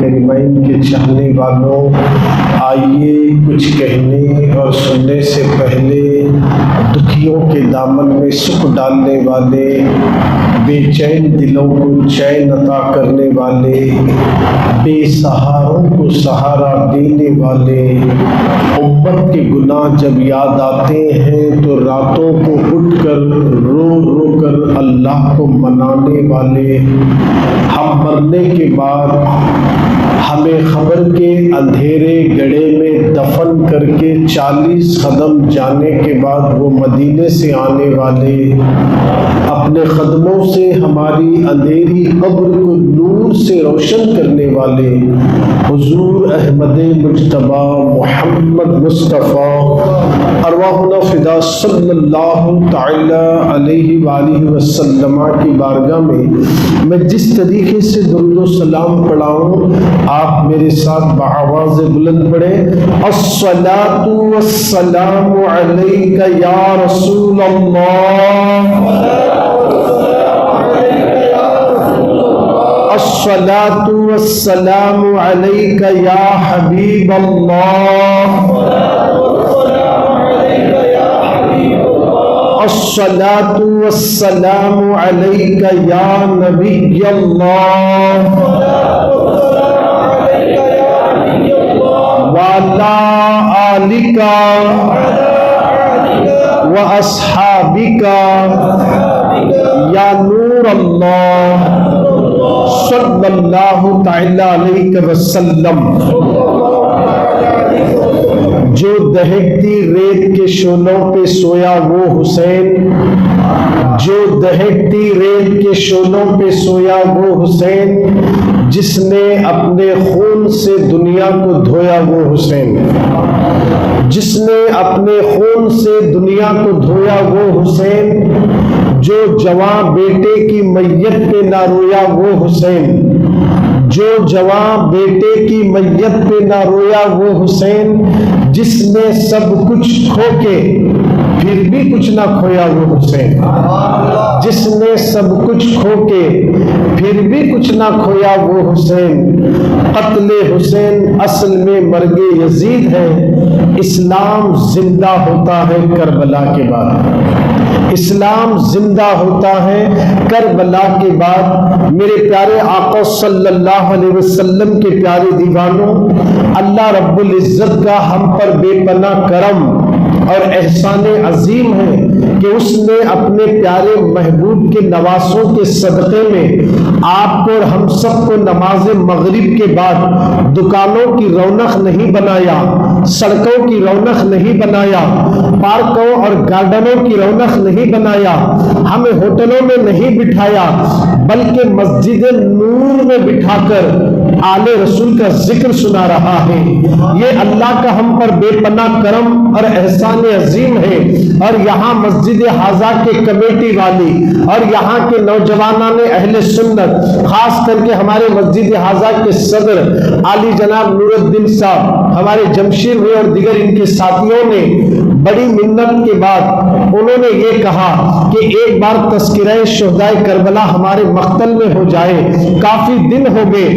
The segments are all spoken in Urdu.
کریمین کے چاہنے والوں، آئیے کچھ کہنے اور سننے سے پہلے دکھیوں کے دامن میں سکھ ڈالنے والے، بے چین دلوں کو چین عطا کرنے والے، بے سہاروں کو سہارا دینے والے، امت کے گناہ جب یاد آتے ہیں تو راتوں کو اٹھ کر رو رو کر اللہ کو منانے والے، ہم مرنے کے بعد ہمیں خبر کے اندھیرے گڑھے میں دفن کر کے 40 قدم جانے کے بعد وہ مدینے سے آنے والے، اپنے قدموں سے ہماری اندھیری قبر کو نور سے روشن کرنے والے حضور احمد مجتبی محمد مصطفیٰ ارواحنا فدا صلی اللہ تعالی علیہ وآلہ وسلم کی بارگاہ میں جس طریقے سے درود و سلام پڑھاؤں، آپ میرے ساتھ بآواز بلند پڑھیں۔ الصلاۃ والسلام علیک یا رسول اللہ، الصلاۃ والسلام علیک یا حبیب اللہ، الصلاۃ والسلام علیک یا نبی اللہ، وعلی آلک واصحابک یا نور اللہ صلی اللہ تعالی علیہ وسلم۔ جو دہکتی ریت کے شعلوں پہ سویا وہ حسین، جو دہکتی ریت کے شعلوں پہ سویا وہ حسین، جس نے اپنے خون سے دنیا کو دھویا وہ حسین، جس نے اپنے خون سے دنیا کو دھویا وہ حسین، جو جوان بیٹے کی میت پہ نہ رویا وہ حسین، جو جوان بیٹے کی میت پہ نہ رویا وہ حسین، جس نے سب کچھ کھو کے پھر بھی کچھ نہ کھویا وہ حسین، جس نے سب کچھ کھو کے پھر بھی کچھ نہ کھویا وہ حسین۔ قتل حسین اصل میں مرگ یزید ہے، اسلام زندہ ہوتا ہے کربلا کے بعد، اسلام زندہ ہوتا ہے کربلا کے بعد۔ میرے پیارے آقا صلی اللہ علیہ وسلم کے پیارے دیوانوں، اللہ رب العزت کا ہم پر بے پناہ کرم اور احسان عظیم ہے کہ اس نے اپنے پیارے محبوب کے نواسوں کے صدقے میں آپ کو اور ہم سب کو نماز مغرب کے بعد دکانوں کی رونق نہیں بنایا، سڑکوں کی رونق نہیں بنایا، پارکوں اور گارڈنوں کی رونق نہیں بنایا، ہمیں ہوٹلوں میں نہیں بٹھایا، بلکہ مسجد نور میں بٹھا کر آل رسول کا ذکر سنا رہا ہے۔ یہ اللہ کا ہم پر بے پناہ کرم اور احسان عظیم ہے۔ اور یہاں مسجد حاضہ کے کمیٹی والی اور یہاں کے نوجوانان اہل سنت، خاص کر کے ہمارے مسجد حاضہ کے صدر عالی جناب نور الدین صاحب، ہمارے جمشید ہوئے اور دیگر ان کے ساتھیوں نے بڑی منت کے بعد انہوں نے یہ کہا کہ ایک بار تذکرہ شہدائے کربلا ہمارے مقتل میں ہو جائے، کافی دن ہو گئے،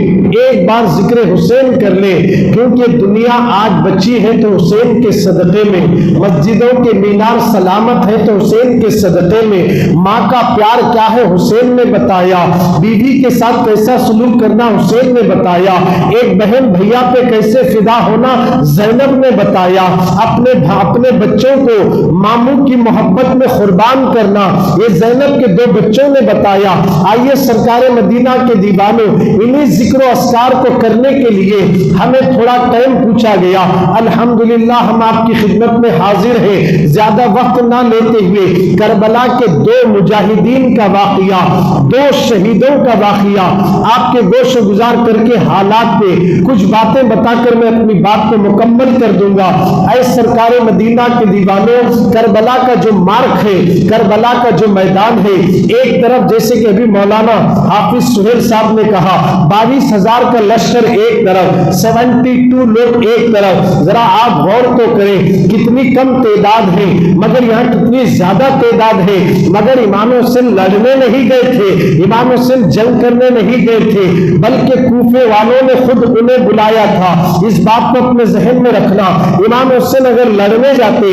ایک بار ذکر حسین کر لے، کیونکہ دنیا آج بچی ہے تو حسین کے صدقے میں، مسجدوں کے مینار سلامت ہے تو حسین کے صدقے میں، ماں کا پیار کیا ہے حسین نے بتایا، بیوی کے ساتھ کیسا سلوک کرنا حسین نے بتایا، ایک بہن بھیا پہ کیسے فدا ہونا زینب نے بتایا، اپنے بچوں کو ماموں کی محبت میں قربان کرنا یہ زینب کے 2 بچوں نے بتایا۔ آئیے سرکار مدینہ کے دیوانوں، انہی ذکر و اذکار کو کرنے کے لیے ہمیں تھوڑا ٹائم پوچھا گیا۔ الحمدللہ ہم آپ کی خدمت میں حاضر ہیں، زیادہ وقت نہ لیتے ہوئے کربلا کے 2 مجاہدین کا واقعہ، 2 شہیدوں کا واقعہ آپ کے گوش گزار کر کے حالات پہ کچھ باتیں بتا کر میں اپنی بات کو مکمل کر دوں گا۔ اے سرکار مدینہ کے دیوانوں، کربلا کا جو مارک ہے، کربلا کا جو میدان ہے، ایک طرف جیسے کہ ابھی مولانا حافظ سہیل صاحب نے کہا 22,000 کا لشکر ایک طرف، 72 لوگ ایک طرف، ذرا آپ غور تو کریں کتنی کم تعداد ہے مگر یہاں کتنی زیادہ تعداد ہے۔ مگر امام حسین لڑنے نہیں گئے تھے، امام حسین جنگ کرنے نہیں گئے تھے، بلکہ کوفے والوں نے خود انہیں بلایا تھا۔ اس بات کو اپنے ذہن میں رکھنا، امام حسین اگر لڑنے جاتے،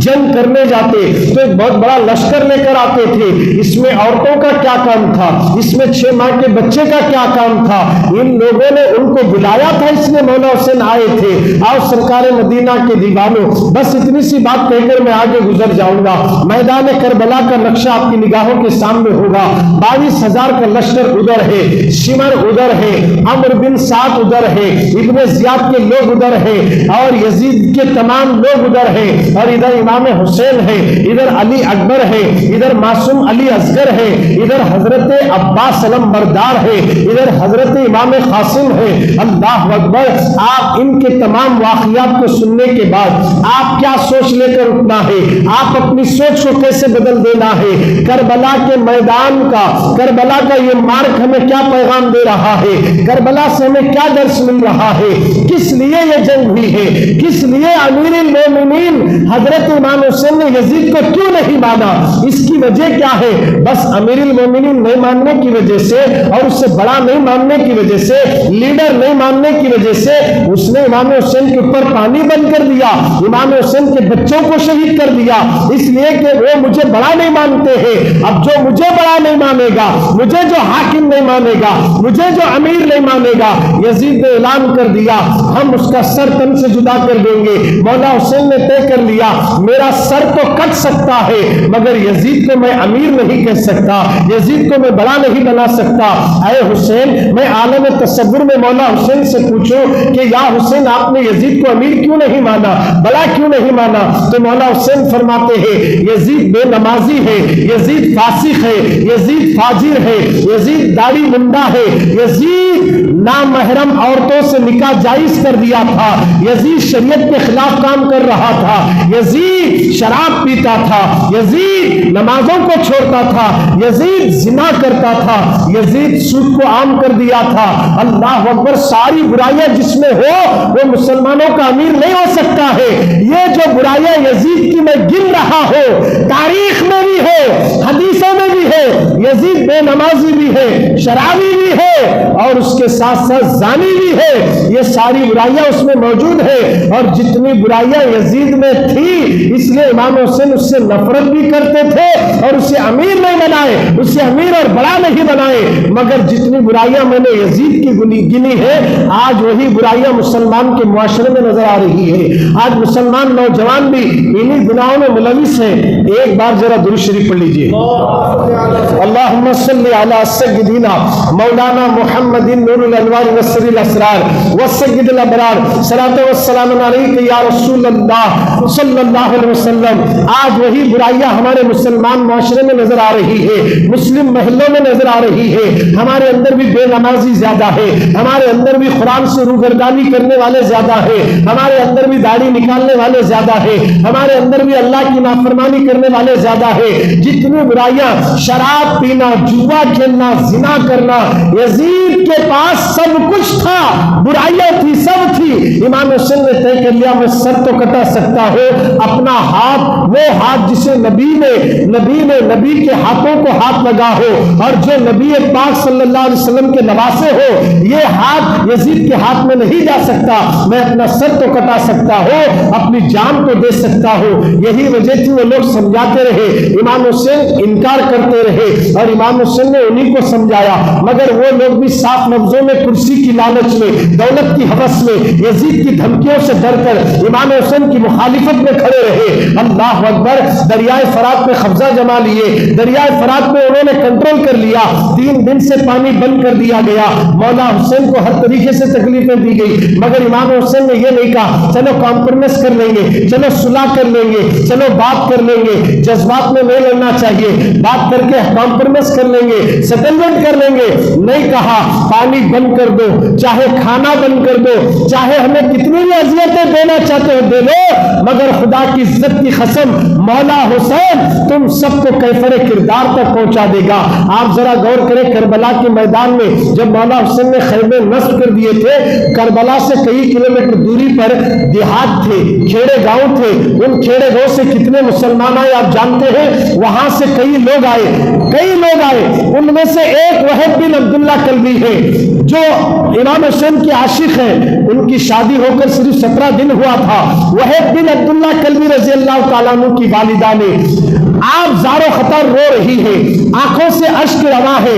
جنگ کرنے جاتے تو ایک بہت بڑا لشکر لے کر آتے تھے۔ اس میں عورتوں کا کیا کام تھا، اس میں 6 ماہ کے بچے کا کیا کام تھا؟ ان لوگوں نے ان کو بلایا تھا، اس لیے مولا حسین آئے تھے۔ آؤ سرکار مدینہ کے دیوانوں، بس اتنی سی بات کہہ کر میں آگے گزر جاؤں گا۔ میدان کربلا کا نقشہ آپ کی نگاہوں کے سامنے ہوگا۔ 22,000 کا لشکر ادھر ہے، شمر ادھر ہے، عمرو بن سعد ادھر ہے، ابن زیاد کے لوگ ادھر ہے، اور یزید کے تمام لوگ ادھر ہیں، اور ادھر امام حسین ہے، ادھر علی اکبر ہے، ادھر معصوم علی اصغر ہے، ادھر حضرت عباس علم بردار ہے، ادھر حضرت امام قاسم ہے۔ اللہ اکبر! آپ ان کے تمام واقعات کو سننے کے بعد آپ کیا سوچ لے کر اٹھنا ہے، آپ اپنی سوچ کو کیسے بدل دینا ہے؟ کربلا کے میدان کا، کربلا کا یہ مارک ہمیں کیا پیغام دے رہا ہے؟ کربلا سے ہمیں کیا درس مل رہا ہے؟ کس لیے یہ جنگ ہوئی ہے؟ کس لیے امیر المومنین حضرت امام حسین نے یزید کو کیوں نہیں مانا؟ اس کی وجہ کیا ہے؟ بس امیر المومنین نہیں ماننے کی وجہ سے، اور اس سے بڑا نہیں ماننے کی وجہ سے، لیڈر نہیں ماننے کی وجہ سے اس نے امام حسین کے اوپر پانی بند کر دیا، امام حسین کے بچوں کو شہید کر دیا، اس لیے کہ وہ مجھے بڑا نہیں مانتے ہیں۔ اب جو مجھے بڑا نہیں مانے گا، مجھے جو حاکم نہیں مانے گا، مجھے جو امیر نہیں مانے گا، یزید نے اعلان کر دیا ہم اس کا سر تن سے جدا کر دیں گے۔ مولا حسین نے طے کر لیا میرا سر تو کٹ سکتا ہے مگر یزید کو میں امیر نہیں کہہ سکتا، یزید کو میں بڑا نہیں بنا سکتا۔ اے حسین، میں عالم تصور میں مولا حسین سے پوچھوں کہ یا حسین آپ نے یزید کو امیر کیوں نہیں مانا، بڑا کیوں نہیں مانا؟ تو مولا حسین فرماتے ہیں یزید بے نمازی ہے، یزید فاسق ہے، یزید فاجر ہے، یزید داڑھی منڈا ہے، یزید نامحرم عورتوں سے نکاح جائز کر دیا تھا، یزید شریعت کے خلاف کام کر رہا تھا، یزید شراب پیتا تھا، یزید نمازوں کو چھوڑتا تھا، یزید زنا کرتا تھا، یزید سود کو عام کر دیا تھا۔ اللہ اکبر! ساری برائیاں جس میں ہو وہ مسلمانوں کا امیر نہیں ہو سکتا ہے۔ یہ جو برائیاں یزید کی میں گن رہا ہوں، تاریخ میں بھی ہے، حدیثوں میں بھی ہے، یزید بے نمازی بھی ہے، شرابی بھی ہے، اور اس کے ساتھ ساتھ زانی بھی ہے۔ یہ ساری برائیاں اس میں موجود ہے، اور جتنی برائیاں یزید میں تھی اس لیے امام حسین اس سے نفرت بھی کرتے تھے اور اسے امیر نہیں بنائے، اسے امیر اور بڑا نہیں بنائے۔ مگر جتنی برائیاں میں نے یزید کی گنی ہے، آج وہی برائیاں مسلمان کے معاشرے میں نظر آ رہی ہے۔ آج مسلمان نوجوان بھی انہی گناہوں میں ملوث ہیں۔ ایک بار ذرا درود شریف پڑھ لیجئے، اللہم صلی علی سیدنا مولانا محمد نور الانوار وسر الاسرار وسید الابرار صلاۃ والسلام علیک یا رسول اللہ صلی اللہ علیہ وسلم۔ آج وہی برائیاں ہمارے مسلمان معاشرے میں نظر آ رہی ہے، مسلم محلوں میں نظر آ رہی ہے۔ ہمارے اندر بھی بے نمازی زیادہ ہے، ہمارے اندر بھی قرآن سے روگردانی کرنے والے زیادہ ہے، ہمارے اندر بھی داڑھی نکالنے والے زیادہ ہے، ہمارے اندر بھی اللہ کی نافرمانی کرنے والے زیادہ ہے۔ جتنی برائیاں، شراب پینا، جوا کھیلنا، زنا کرنا، یزید کے پاس سب کچھ تھا، برائیاں تھی، سب تھی۔ امام حسین نے طے کر لیا میں سر تو کٹا سکتا ہوں، اپنا ہاتھ، وہ ہاتھ جسے نبی نے کے ہاتھوں کو ہاتھ لگا ہو اور جو نبی پاک صلی اللہ علیہ وسلم کے نواسے ہو، یہ ہاتھ یزید کے ہاتھ میں نہیں جا سکتا، میں اپنا سر تو کٹا سکتا ہوں، اپنی جان تو دے سکتا ہوں۔ یہی وجہ تھی وہ لوگ سمجھاتے رہے، امام حسین انکار کرتے رہے اور امام حسین نے انہی کو سمجھایا، مگر وہ لوگ بھی صاف لفظوں میں کرسی کی لالچ میں، دولت کی ہوس میں، یزید کی دھمکیوں سے ڈر کر امام حسین کی مخالفت میں کھڑے رہے۔ اللہ اکبر! دریائے فرات میں قبضہ جما لیے، دریائے فرات میں انہوں نے کنٹرول کر لیا، 3 دن سے پانی بند کر دیا گیا۔ مولا حسین کو ہر طریقے سے تکلیفیں دی گئی، مگر امام حسین نے یہ نہیں کہا چلو کمپرومائز کر لیں گے، چلو صلح کر لیں گے، چلو بات کر لیں گے، جذبات میں نہیں لڑنا چاہیے، بات کر کے کمپرومائز کر لیں گے، سیٹلمنٹ کر لیں گے۔ نہیں کہا پانی بند کر دو، چاہے کھانا بند کر دو، چاہے ہمیں کتنی بھی اذیتیں دینا چاہتے ہو دے لو، مگر خدا کی عزت کی قسم مولا حسین تم سب کو کیفر کردار تک پہنچا دے گا۔ آپ ذرا غور کریں کربلا کے میدان میں جب مولا حسین نے خیمے نصب کر دیے تھے، کربلا سے کئی کلومیٹر دوری پر دیہات تھے، کھیڑے گاؤں تھے، ان کھیڑے گاؤں سے کتنے مسلمان آئے آپ جانتے ہیں؟ وہاں سے کئی لوگ آئے، ان میں سے ایک وہب بن عبداللہ کلبی ہے جو امام حسین کے عاشق ہیں، ان کی شادی ہو کر صرف 17 دن ہوا تھا۔ وہب بن عبداللہ کلبی رضی اللہ تعالیٰ عنہ کی والدہ نے آپ زار و خطر رو رہی ہے، آنکھوں سے اشک رواں ہے،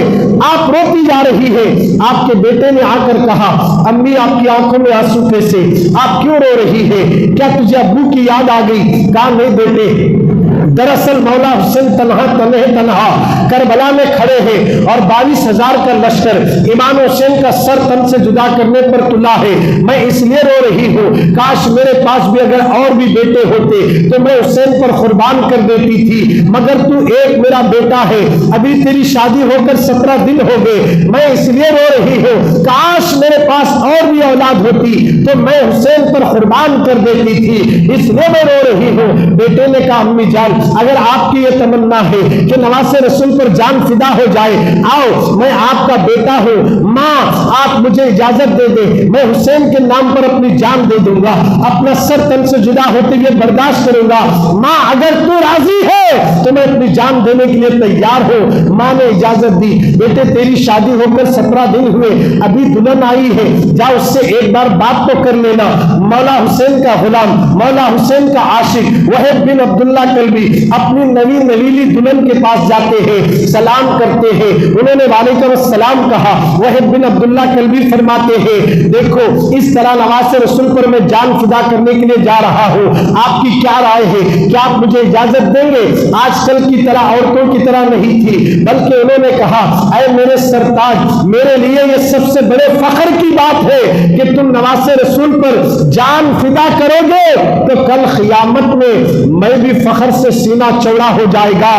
آپ روتی جا رہی ہے۔ آپ کے بیٹے نے آ کر کہا امی آپ کی آنکھوں میں آنسو کیسے، آپ کیوں رو رہی ہے، کیا تجھے ابو کی یاد آ گئی؟ کہا نہیں بیٹے، دراصل مولا حسین تنہا کربلا میں کھڑے ہیں اور 22,000 کا لشکر امام حسین کا سر تن سے جدا کرنے پر تلا ہے، میں اس لیے رو رہی ہوں، کاش میرے پاس بھی اگر اور بھی بیٹے ہوتے تو میں حسین پر قربان کر دیتی تھی، مگر تو ایک میرا بیٹا ہے، ابھی تیری شادی ہو کر 17 دن ہو گئے، میں اس لیے رو رہی ہوں، کاش میرے پاس اور بھی اولاد ہوتی تو میں حسین پر قربان کر دیتی تھی، اس لیے میں رو رہی ہوں۔ بیٹے نے کہا امی جان اگر آپ کی یہ تمنا ہے کہ نواسے رسول پر جان فدا ہو جائے، آؤ میں آپ کا بیٹا ہوں، ماں آپ مجھے اجازت دے دیں، میں حسین کے نام پر اپنی جان دے دوں گا، اپنا سر تن سے جدا ہوتے ہوئے برداشت کروں گا، ماں اگر تو راضی ہے تو میں اپنی جان دینے کے لیے تیار ہوں۔ ماں نے اجازت دی، بیٹے تیری شادی ہو کر 17 دن ہوئے، ابھی دلہن آئی ہے، جا اس سے ایک بار بات تو کر لینا۔ مولا حسین کا غلام، مولا حسین کا عاشق وہب بن عبداللہ کلبی اپنی نوی نویلی دلہن کے پاس جاتے ہیں، سلام کرتے ہیں، انہوں نے وعلیکم السلام کہا۔ وہب بن عبداللہ کلبی فرماتے ہیں دیکھو اس طرح نواز رسول پر میں جان فدا کرنے کے لیے جا رہا ہوں، آپ کی کیا رائے ہے، کیا آپ مجھے اجازت دیں گے؟ آج کل کی طرح عورتوں کی طرح نہیں تھی، بلکہ انہوں نے کہا اے میرے سرتاج، میرے لیے یہ سب سے بڑے فخر کی بات ہے کہ تم نواز رسول پر جان فدا کرو گے تو کل قیامت میں بھی فخر سے سینہ چوڑا ہو جائے گا،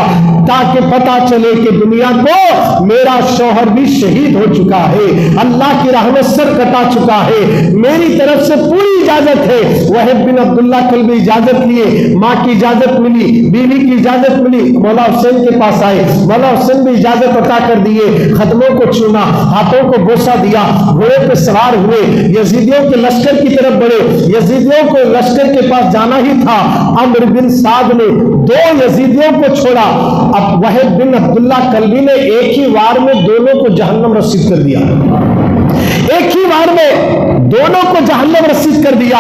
تاکہ پتا چلے کہ دنیا کو میرا شوہر بھی شہید ہو چکا ہے، اللہ کی راہ میں سر کٹا چکا ہے، میری طرف سے پوری اجازت ہے۔ وہب بن عبداللہ کلبی اجازت لیے، ماں کی اجازت ملی، بیوی کی اجازت ملی، مولا حسین کے پاس آئے، مولا حسین بھی اجازت عطا کر دیے، قدموں کو چوما، ہاتھوں کو بوسہ دیا، گھوڑے پہ سوار ہوئے، یزیدیوں کے لشکر کی طرف بڑھے۔ یزیدیوں کو لشکر کے پاس جانا ہی تھا، عمرو بن سعد نے 2 یزیدیوں کو چھوڑا، اب وہب بن عبداللہ کلبی نے ایک ہی وار میں دونوں کو جہنم رسید کر دیا، ایک ہی وار میں دونوں کو جہنم رسید کر دیا،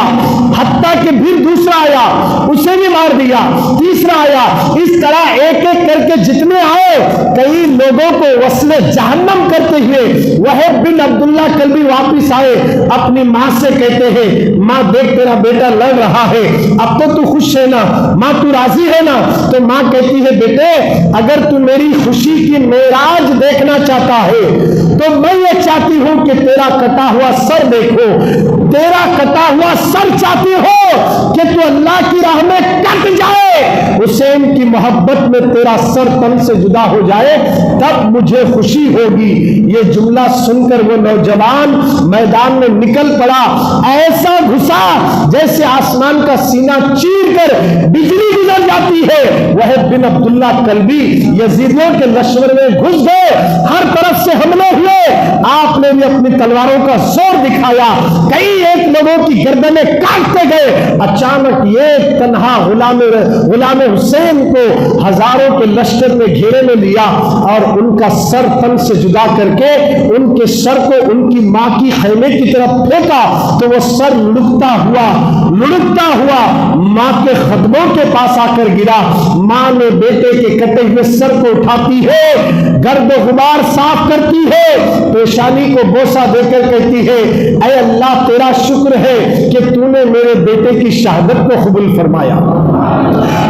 حتیٰ کہ پھر دوسرا آیا اسے بھی مار دیا، تیسرا آیا، اس طرح ایک ایک کر کے جتنے آئے کئی لوگوں کو وصل جہنم کرتے ہوئے وہب بن عبداللہ کلبی واپس آئے، اپنی ماں سے کہتے ہیں ماں دیکھ تیرا بیٹا لڑ رہا ہے، اب تو خوش ہے نا، ماں تو راضی ہے نا؟ تو ماں کہتی ہے بیٹے اگر تو میری خوشی کی معراج دیکھنا چاہتا ہے تو میں یہ چاہتی ہوں کہ تیرا کٹا ہوا سر دیکھو، تیرا کٹا ہوا سر چاہتی ہو کہ تو اللہ کی راہ میں کٹ جائے، حسین کی محبت میں تیرا سر تن سے جدا ہو جائے تب مجھے خوشی ہوگی۔ یہ جملہ سن کر وہ نوجوان میدان میں نکل پڑا، ایسا گھسا جیسے آسمان کا سینہ چیر کر بجلی گزر جاتی ہے۔ وہب بن عبداللہ کلبی یزیدیوں کے لشکر میں گھس گئے، ہر طرف سے حملے ہوئے، آپ نے بھی اپنی تلواروں کا زور دکھایا، کئی ایک لوگوں کی گردنیں کاٹتے گئے۔ اچانک یہ تنہا غلام حسین کو ہزاروں کے لشکر میں گھیرے میں لیا اور ان کا سر تن سے جدا کر کے ان کے سر کو ان کی ماں کی خیمے کی طرف پھینکا تو وہ سر لڑکتا ہوا ماں کے قدموں کے پاس آ کر گرا۔ ماں نے بیٹے کے کٹے ہوئے سر کو اٹھاتی ہے، گرد و غبار صاف کرتی ہے، پیشانی کو بوسہ دے کر کہتی ہے اے اللہ تیرا شکر ہے کہ تو نے میرے بیٹے کی شہادت کو قبول فرمایا،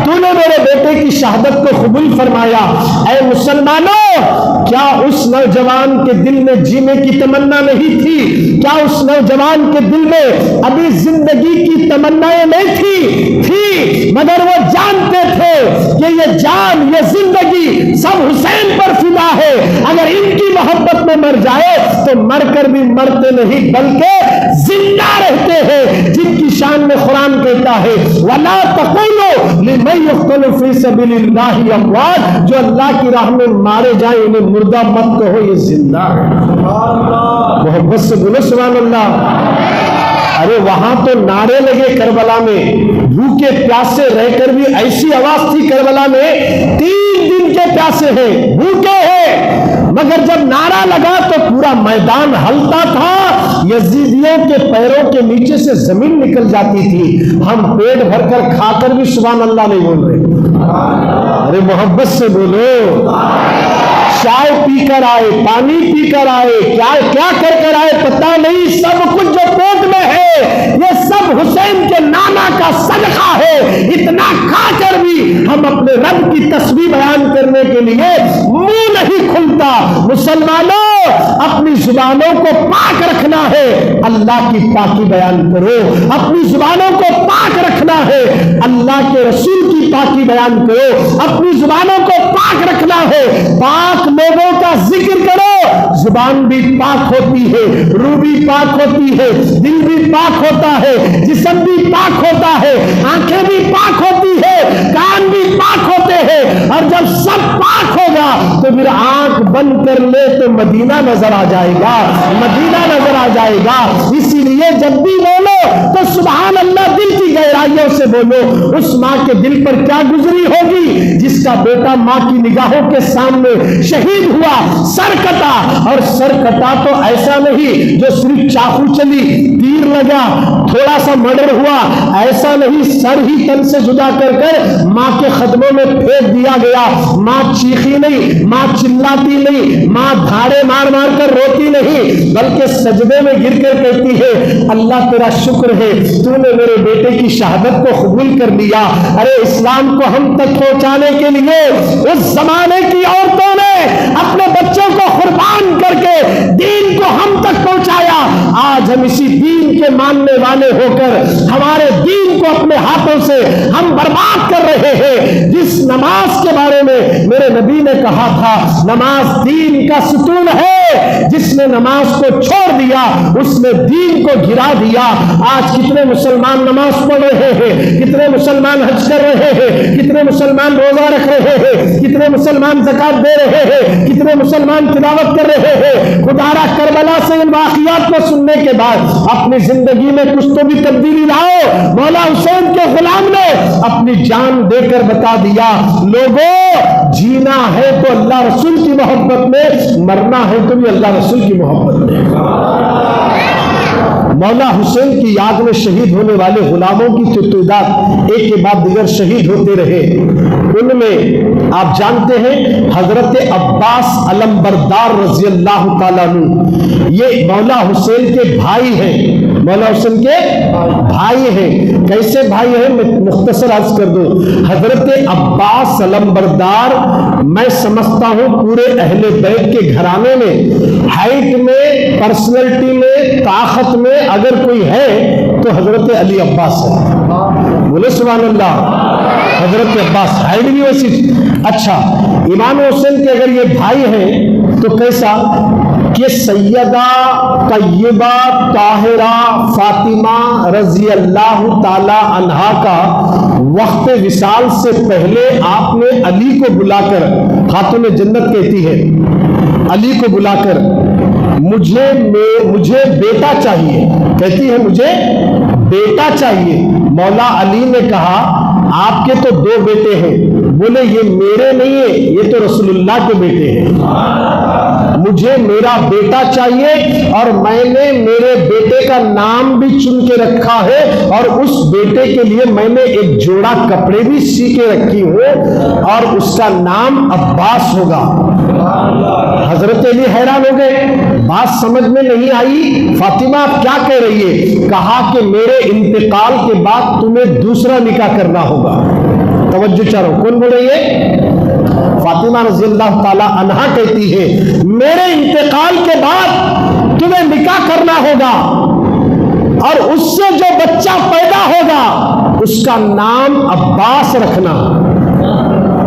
تو نے میرے بیٹے کی شہادت کو قبول فرمایا۔ اے مسلمانوں، کیا اس نوجوان کے دل میں جینے کی تمنا نہیں تھی؟ کیا اس نوجوان کے دل میں ابھی زندگی کی تمنائیں نہیں تھی؟ مگر وہ جانتے تھے کہ یہ جان یہ زندگی سب حسین پر فدا ہے، اگر ان کی محبت میں مر جائے تو مر کر بھی مرتے نہیں بلکہ زندہ رہتے ہیں۔ جن کی شان میں قرآن کہتا ہے وَلَا تَقُولُوا لِمَن يُقْتَلُ فِي سَبِيلِ اللَّهِ أَمْوَاتٌ، جو اللہ کی راہ میں مارے جائیں انہیں مردہ مت کہو، یہ زندہ ہے۔ محبت سے بولو سبحان اللہ۔ ارے وہاں تو نعرے لگے کربلا میں، بھوکے پیاسے رہ کر بھی ایسی آواز تھی کربلا میں، 3 دن کے پیاسے ہیں، بھوکے ہیں، مگر جب نعرہ لگا تو پورا میدان ہلتا تھا، یزیدیوں کے پیروں کے نیچے سے زمین نکل جاتی تھی۔ ہم پیٹ بھر کر کھا کر بھی سبحان اللہ نہیں بول رہے۔ ارے محبت سے بولو، چائے پی کر آئے، پانی پی کر آئے، کیا کر آئے پتہ نہیں، سب کچھ جو پیٹ میں ہے یہ سب حسین کے نانا کا صدقہ ہے۔ اتنا کھا کر بھی ہم اپنے رب کی تسبیح بیان کرنے کے لیے منہ نہیں کھلتا۔ مسلمانوں، اپنی زبانوں کو پاک رکھنا ہے، اللہ کی پاکی بیان کرو۔ اپنی زبانوں کو پاک رکھنا ہے، اللہ کے رسول کی پاکی بیان کرو۔ اپنی زبانوں کو پاک رکھنا ہے، پاک لوگوں کا ذکر کرو۔ زبان بھی پاک ہوتی ہے، روح بھی پاک ہوتی ہے، دل بھی پاک ہوتا ہے، جسم بھی پاک ہوتا ہے، آنکھیں بھی پاک ہوتی ہے، کان بھی پاک ہوتے ہیں، اور جب سب پاک ہوگا تو پھر آنکھ بند کر لے تو مدینہ نظر آ جائے گا، مدینہ نظر آ جائے گا۔ اسی لیے جب بھی بولو تو سبحان اللہ دل کی گہرائیوں سے بولو۔ اس ماں کے دل پر کیا گزری ہوگی جس کا بیٹا ماں کی نگاہوں کے سامنے شہید ہوا، سر کٹا، اور سر کٹا تو ایسا نہیں جو صرف چاقو چلی، تیر لگا، تھوڑا سا مرڈر ہوا، ایسا نہیں، سر ہی تن سے جدا کر ماں کے قدموں میں پھینک دیا گیا۔ ماں چیخی نہیں، ماں چلاتی نہیں، ماں دھاڑے مار مار کر روتی نہیں، بلکہ سجدے میں گر کر کہتی ہے اللہ تیرا شکر ہے تو نے میرے بیٹے کی شہادت کو قبول کر لیا۔ ارے اسلام کو ہم تک پہنچانے کے لیے اس زمانے کی عورتوں نے اپنے بچوں کو قربان کر کے دین کو ہم تک پہنچایا۔ آج ہم اسی دین کے ماننے والے ہو کر ہمارے دین کو اپنے ہاتھوں سے ہم برباد کر رہے ہیں۔ جس نماز کے بارے میں میرے نبی نے کہا تھا نماز دین کا ستون ہے، جس نے نماز کو چھوڑ دیا اس نے دین کو گرا دیا۔ آج کتنے مسلمان نماز پڑھ رہے ہیں، کتنے مسلمان حج کر رہے ہیں، کتنے مسلمان روزہ رکھ رہے ہیں، کتنے مسلمان زکات دے رہے ہیں، کتنے مسلمان تلاوت کر رہے ہیں۔ خدارا کربلا سے ان واقعات کو سننے کے بعد اپنی زندگی میں کچھ تو بھی تبدیلی لاؤ۔ مولا حسین کے غلام نے اپنی جان دے کر بتا دیا لوگوں جینا ہے تو اللہ رسول کی محبت میں، مرنا ہے تو بھی اللہ رسول کی محبت میں۔ مولا حسین کی یاد میں شہید ہونے والے غلاموں کی تعداد ایک کے بعد دیگر شہید ہوتے رہے۔ ان میں آپ جانتے ہیں حضرت عباس علمبردار رضی اللہ تعالیٰ عنہ، یہ مولا حسین کے بھائی ہیں، مولا حسین کے بھائی ہیں۔ کیسے بھائی ہیں میں مختصر عرض کر دوں۔ حضرت عباس علمبردار میں سمجھتا ہوں پورے اہل بیت کے گھرانے میں ہائٹ میں، پرسنالٹی میں، طاقت میں اگر کوئی ہے تو حضرت علی عباس ہے۔ بولے سبحان اللہ۔ حضرت عباس ہائٹ بھی ویسی۔ اچھا، امام حسین کے اگر یہ بھائی ہیں تو کیسا کہ سیدہ طیبہ طاہرہ فاطمہ رضی اللہ تعالی عنہا کا وقت وصال سے پہلے آپ نے علی کو بلا کر، خاتون جنت کہتی ہے علی کو بلا کر مجھے بیٹا چاہیے، کہتی ہے مجھے بیٹا چاہیے۔ مولا علی نے کہا آپ کے تو 2 بیٹے ہیں۔ بولے یہ میرے نہیں ہیں، یہ تو رسول اللہ کے بیٹے ہیں، مجھے میرا بیٹا چاہیے، اور میں نے میرے بیٹے کا نام بھی چن کے رکھا ہے، اور اس بیٹے کے لیے میں نے ایک جوڑا کپڑے بھی سی کے رکھی ہوں، اور اس کا نام عباس ہوگا۔ حضرت علی حیران ہو گئے، بات سمجھ میں نہیں آئی، فاطمہ آپ کیا کہہ رہی ہے؟ کہا کہ میرے انتقال کے بعد تمہیں دوسرا نکاح کرنا ہوگا۔ توجہ چارو، کون بول رہی ہے؟ فاطمہ رضی اللہ تعالی عنہا کہتی ہے میرے انتقال کے بعد تمہیں نکاح کرنا ہوگا، اور اس سے جو بچہ پیدا ہوگا اس کا نام عباس رکھنا۔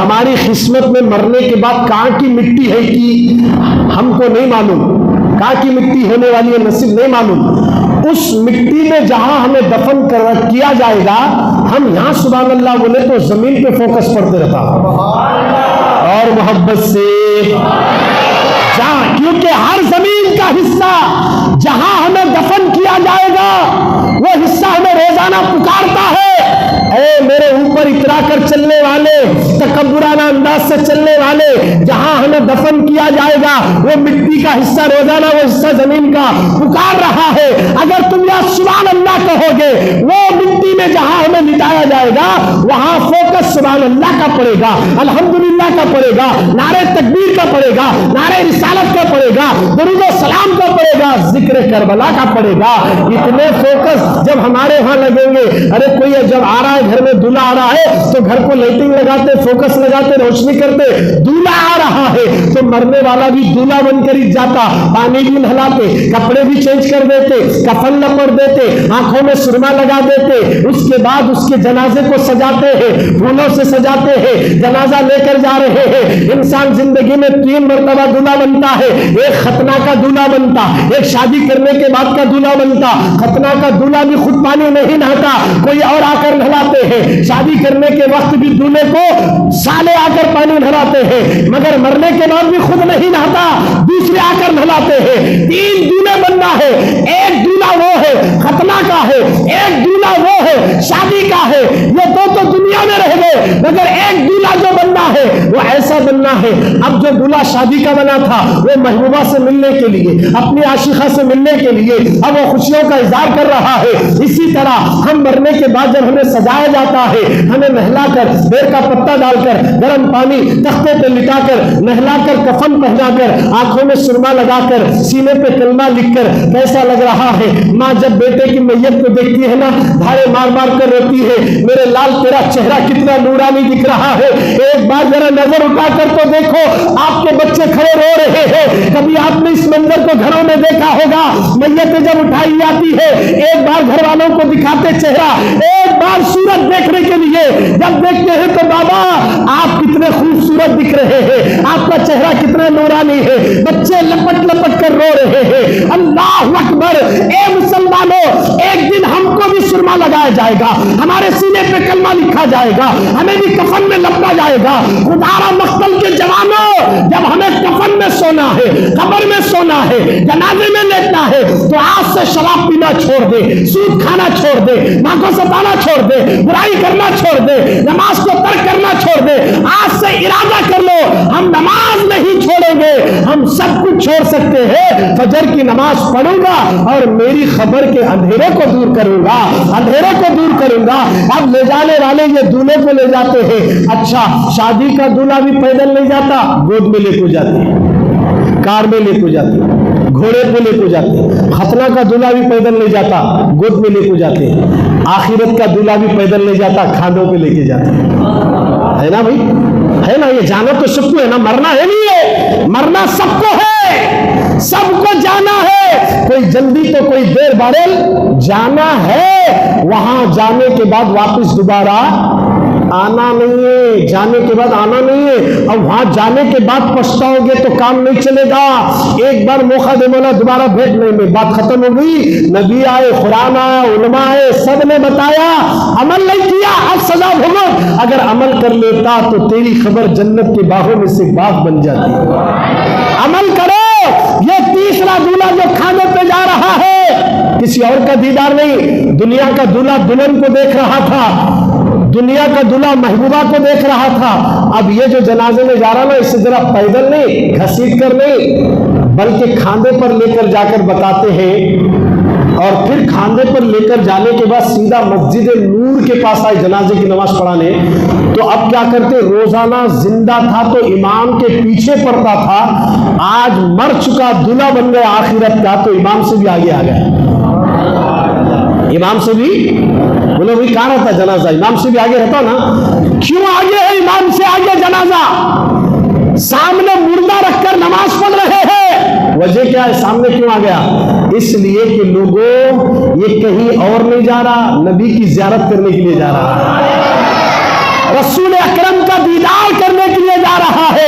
ہماری قسمت میں مرنے کے بعد کہاں کی مٹی ہے کہ ہم کو نہیں معلوم، کہاں کی مٹی ہونے والی ہے نصیب نہیں معلوم۔ اس مٹی میں جہاں ہمیں دفن کیا جائے گا، ہم یہاں سبحان اللہ بولے تو زمین پہ فوکس پڑتے رہتا اور محبت سے جہاں، کیونکہ ہر زمین کا حصہ جہاں ہمیں دفن کیا جائے گا وہ حصہ ہمیں روزانہ پکارتا ہے، اے میرے اوپر اترا کر چلنے والے، تکبرانہ انداز سے چلنے والے، جہاں ہمیں دفن کیا جائے گا وہ مٹی کا حصہ روزانہ وہ حصہ زمین کا پکار رہا ہے۔ اگر تم یا سبحان اللہ کہو گے، وہ مٹی میں جہاں ہمیں لٹایا جائے گا وہاں فوکس سبحان اللہ کا پڑے گا، الحمدللہ کا پڑے گا، نعرہ تکبیر کا پڑے گا، نعرہ رسالت کا پڑے گا، درود و سلام کا پڑے گا، ذکر کربلا کا پڑے گا۔ اتنے فوکس جب ہمارے ہاں لگیں گے، ارے کوئی جب آ رہا ہے گھر میں دولہا آ رہا ہے تو گھر کو لائٹنگ لگاتے، فوکس لگاتے، روشنی کرتے، دولہا آ رہا ہے تو مرنے والا بھی دولہا بن کر ہی جاتا، پانی بھی نہلاتے، کپڑے بھی چینج کر دیتے، کفن لپٹ دیتے، آنکھوں میں سرما لگا دیتے، اس کے بعد اس کے جنازے کو سجاتے ہیں، پھولوں سے سجاتے ہیں، جنازہ لے کر جا رہے ہیں۔ انسان زندگی میں 3 مرتبہ دولہا بنتا ہے، ایک ختنہ کا دولہا بنتا، ایک شادی کرنے کے بعد کا دولہا بنتا۔ ختنہ کا دولہا بھی خود پانی نہیں نہاتا، کوئی اور آ کر نہلاتے ہیں، شادی کرنے کے وقت بھی دولہے کو سالے آ کر پانی نہلاتے ہیں، مگر مرنے کے بعد بھی خود نہیں نہاتا، دوسرے آ کر نہلاتے ہیں۔ 3 دولہے بننا ہے، ایک دولہا وہ ہے ختنہ کا ہے، ایک دولہا وہ ہے شادی کا ہے، یہ دو تو دنیا میں رہ گئے، مگر ایک دولہا جو بننا ہے وہ ایسا بننا ہے۔ اب جو دولہا شادی کا بنا تھا وہ محبوبہ سے ملنے کے لیے، اپنی عاشقہ سے ملنے کے لیے اب وہ خوشیوں کا اظہار کر رہا ہے، اسی طرح ہم مرنے کے بعد جب ہمیں سجایا جاتا ہے، ہمیں نہلا کر بیر کا پتہ ڈال کر گرم پانی تختے پہ لٹا کر نہلا کر کفن پہنا کر آنکھوں میں سرما لگا کر سینے پہ کلمہ لکھ کر کیسا لگ رہا ہے۔ ماں جب بیٹے کی میت کو دیکھتی ہے نا، دھاڑے مار مار کر روتی ہے، میرے لال تیرا چہرہ کتنا نورانی دکھ رہا ہے، ایک بار ذرا نظر اٹھا کر تو دیکھو، آپ کے بچے کھڑے رو رہے ہیں۔ کبھی آپ نے اس منظر کو گھروں میں دیکھا ہوگا، میتیں جب اٹھائی جاتی ہے ایک بار گھر والوں کو دکھاتے چہرہ، ایک بار صورت دیکھنے کے لیے جب دیکھتے ہیں تو بابا آپ کتنے خوبصورت دکھ رہے ہیں، آپ کا چہرہ کتنا نورانی ہے، بچے لپٹ لپٹ کر رو رہے ہیں۔ اللہ اکبر! اے مسلمانوں، ایک دن ہم کو بھی سرما لگایا جائے گا، ہمارے سینے پہ کلمہ لکھا جائے گا، ہمیں بھی کفن میں لپٹا جائے گا۔ خدارا مقتل کے جوانوں، جب ہمیں کفن میں سونا ہے، قبر میں سونا ہے، جنازے میں لیٹنا ہے تو آج سے شراب پینا چھوڑ دے، سود کھانا چھوڑ دے، ماں کو ستانا چھوڑ دے، برائی کرنا چھوڑ دے، نماز کو ترک کرنا چھوڑ دے۔ آج سے ارادہ کر لو، ہم نماز نہیں چھوڑیں گے، ہم سب کچھ چھوڑ سکتے ہیں، فجر کی نماز پڑھوں گا اور میری خبر کے اندھیرے کو دور کروں گا، اندھیرے کو دور کروں گا۔ اب لے جانے والے یہ دولہے کو لے جاتے ہیں، اچھا شادی کا دولہا بھی پیدل نہیں جاتا، گود میں لے کو جاتے ہیں، کار میں لے کو جاتے ہیں، گھوڑے پہ لے کو جاتے ہیں۔ ختنہ کا دولہا بھی پیدل نہیں جاتا، گود میں لے کو جاتے ہیں۔ آخرت کا دولہا بھی پیدل نہیں جاتا، کھانوں پہ لے کے جاتے ہیں، ہے نا بھائی؟ ہے نا؟ یہ جانا تو سب کو ہے نا، مرنا ہے نہیں ہے، مرنا سب کو ہے، سب کو جانا ہے، کوئی جلدی تو کوئی دیر بارل جانا ہے۔ وہاں جانے کے بعد واپس دوبارہ آنا نہیں ہے، جانے کے بعد آنا نہیں ہے، اور وہاں جانے کے بعد پچھتاؤ گے تو کام نہیں چلے گا۔ ایک بار موقع دے مولا دوبارہ بھیجنے میں بات ختم ہو گئی، نبی آئے، قرآن آیا، علماء آئے، سب نے بتایا، عمل نہیں کیا اب سزا بھگو۔ اگر عمل کر لیتا تو تیری خبر جنت کے باغوں میں سے باغ بن جاتی۔ عمل کرو۔ یہ تیسرا دولہا جو کھانے پہ جا رہا ہے، کسی اور کا دیدار نہیں، دنیا کا دولہا دلہن کو دیکھ رہا تھا، دنیا کا دلہا محبوبہ کو دیکھ رہا تھا۔ اب یہ جو جنازے میں جا رہا نا، اس سے ذرا پیدل نہیں، گھسیٹ کر نہیں، بلکہ کھاندے پر لے کر جا کر بتاتے ہیں، اور پھر کھاندے پر لے کر جانے کے بعد سیدھا مسجد نور کے پاس آئے جنازے کی نماز پڑھانے۔ تو اب کیا کرتے، روزانہ زندہ تھا تو امام کے پیچھے پڑتا تھا، آج مر چکا دلہا بن گیا آخرت کا تو امام سے بھی آگے آ گیا، امام سے بھی بولے وہی کہاں رہتا جنازہ، امام سے بھی آگے رہتا نا۔ کیوں آگے ہے امام سے آگے جنازہ؟ سامنے مردہ رکھ کر نماز پڑھ رہے ہیں، وجہ کیا ہے، سامنے کیوں آ گیا؟ اس لیے کہ لوگوں یہ کہیں اور نہیں جا رہا، نبی کی زیارت کرنے کے لیے جا رہا ہے، رسول اکرم کا دیدار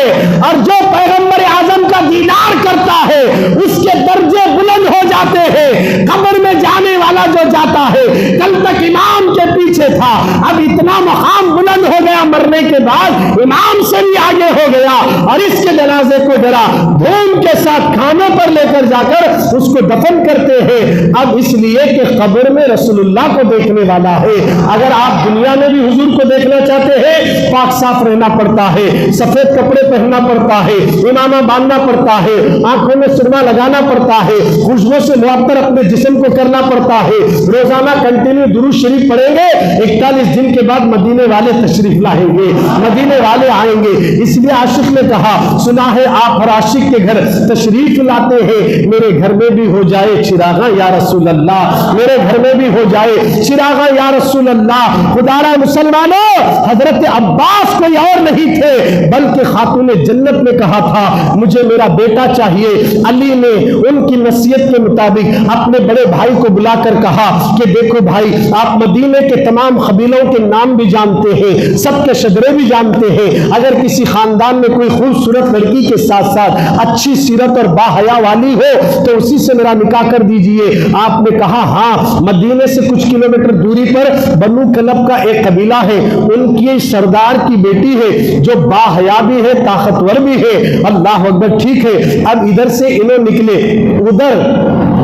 ہے اور جو پیغمبر اعظم کا دیدار کرتا ہے اس کے درجے بلند ہو جاتے ہیں. قبر میں جانے والا جو جاتا ہے, کل تک امام کے پیچھے تھا, اب اتنا مقام بلند ہو گیا, مرنے کے بعد امام سے بھی آگے ہو گیا, اور اس کے جنازے کو ذرا دھوم کے ساتھ کھانوں پر لے کر جا کر اس کو دفن کرتے ہیں. اب اس لیے کہ قبر میں رسول اللہ کو دیکھنے والا ہے. اگر آپ دنیا میں بھی حضور کو دیکھنا چاہتے ہیں, پاک صاف رہنا پڑتا ہے, سفید کپڑے پہننا پڑتا ہے, امامہ باندھنا پڑتا ہے, آنکھوں میں سرما لگانا پڑتا ہے, خوشبو سے معطر اپنے جسم کو کرنا پڑتا ہے, روزانہ کنٹینیو درود شریف پڑھیں گے. 41 دن کے بعد مدینے والے تشریف لائیں گے, مدینے والے آئیں گے. اس لیے عاشق نے کہا, سنا ہے آپ ہر عاشق کے گھر تشریف لاتے ہیں, میرے گھر میں بھی ہو جائے چراغاں یا رسول اللہ, میرے گھر میں بھی ہو جائے چراغاں یا رسول اللہ. خدا را مسلمانوں, حضرت عباس کوئی اور نہیں تھے بلکہ خاتون جنت نے کہا تھا مجھے میرا بیٹا چاہیے. علی نے ان کی نصیحت کے مطابق اپنے بڑے بھائی کو بلا کر کہا کہ دیکھو بھائی, آپ مدینے کے تمام قبیلوں کے نام بھی جانتے ہیں, سب کے شجرے بھی جانتے ہیں, اگر کسی خاندان میں کوئی خوبصورت لڑکی کے ساتھ ساتھ اچھی سیرت اور باحیا والی ہو تو اسی سے میرا نکاح کر دیجئے. آپ نے کہا ہاں, مدینے سے کچھ کلومیٹر دوری پر بنو کلب کا ایک قبیلہ ہے, ان کی سردار کی بیٹی ہے جو باحیا بھی ہے, طاقتور بھی ہے. اللہ اکبر, ٹھیک ہے. اب ادھر سے انہوں نکلے,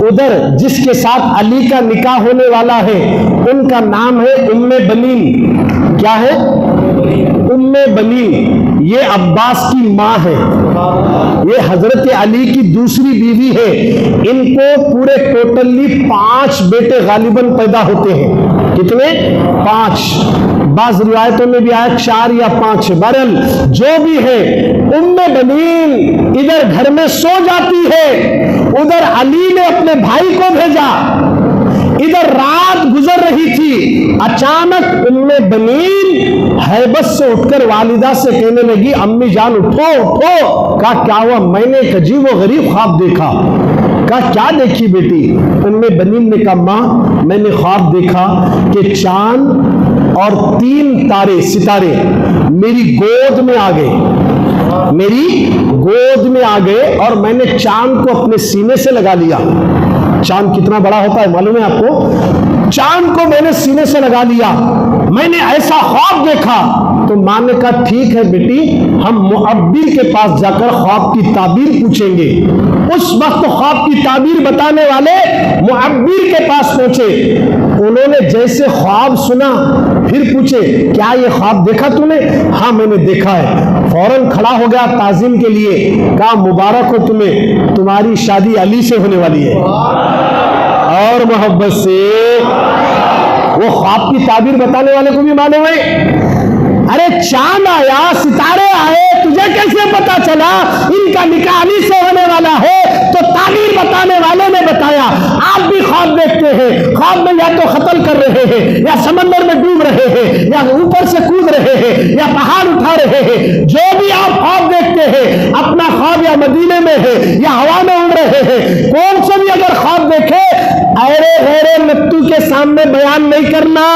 ادھر جس کے ساتھ علی کا نکاح ہونے والا ہے ان کا نام ہے ام بنین. کیا ہے؟ ام بنین. یہ عباس کی ماں ہے, یہ حضرت علی کی دوسری بیوی ہے. ان کو پورے ٹوٹلی 5 بیٹے غالباً پیدا ہوتے ہیں. کتنے؟ 5. بعض روایتوں میں بھی آیا 4 یا 5. بہرحال جو بھی ہے, ام بنین ادھر گھر میں سو جاتی ہے, ادھر علی نے اپنے بھائی کو بھیجا. ادھر رات گزر رہی تھی, اچانک ام بنین ہیبت سے اٹھ کر والدہ سے کہنے لگی امی جان اٹھو اٹھو. کہا کیا ہوا؟ میں نے ایک عجیب و غریب خواب دیکھا. کہا کیا دیکھی بیٹی؟ ام بنین نے کہا ماں میں نے خواب دیکھا کہ چاند اور 3 تارے ستارے میری گود میں آ گئے, میری گود میں آ گئے, اور میں نے چاند کو اپنے سینے سے لگا لیا. چاند کتنا بڑا ہوتا ہے معلوم ہے آپ کو؟ چاند کو میں نے سینے سے لگا لیا. میں نے ایسا خواب دیکھا. تو ماں نے کہا ٹھیک ہے بیٹی, ہم معبر کے پاس جا کر خواب کی تعبیر پوچھیں گے. اس وقت خواب کی تعبیر بتانے والے معبر کے پاس پہنچے. انہوں نے جیسے خواب سنا پھر پوچھے کیا یہ خواب دیکھا تو نے؟ ہاں میں نے دیکھا ہے. فوراً کھڑا ہو گیا تعظیم کے لیے. کہا مبارک ہو تمہیں, تمہاری شادی علی سے ہونے والی ہے. اور محبت سے وہ خواب کی تعبیر بتانے والے کو بھی معلوم ہے. ارے چاند آیا, ستارے آئے, تجھے کیسے پتا چلا ان کا نکاح علی سے ہونے والا ہے؟ تو تعبیر بتانے والے نے بتایا. آپ بھی خواب دیکھتے ہیں, خواب میں یا تو قتل کر رہے ہیں, یا سمندر میں ڈوب رہے ہیں, یا اوپر سے کود رہے ہیں, یا پہاڑ اٹھا رہے ہیں. جو بھی آپ خواب دیکھتے ہیں, اپنا خواب یا مدینے میں ہے یا ہوا میں اڑ رہے ہیں, کون سے بھی اگر خواب دیکھے, ایرے غیرے نتو کے سامنے بیان نہیں کرنا.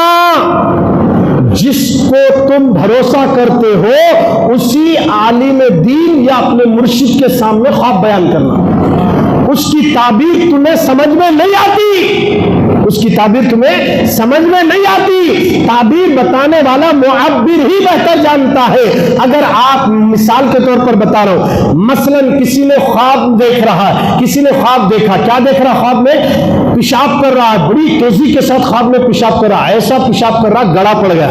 جس کو تم بھروسہ کرتے ہو اسی عالم دین یا اپنے مرشد کے سامنے خواب بیان کرنا. اس کی تعبیر تمہیں سمجھ میں نہیں آتی, اس کی تعبیر تمہیں سمجھ میں نہیں آتی. تعبیر بتانے والا معبر ہی بہتر جانتا ہے. اگر آپ مثال کے طور پر بتا رہا ہوں, مثلا کسی نے خواب دیکھ رہا ہے, کسی نے خواب دیکھا, کیا دیکھ رہا؟ خواب میں پیشاب کر رہا ہے, بڑی تیزی کے ساتھ خواب میں پیشاب کر رہا ہے, ایسا پیشاب کر رہا گڑا پڑ گیا.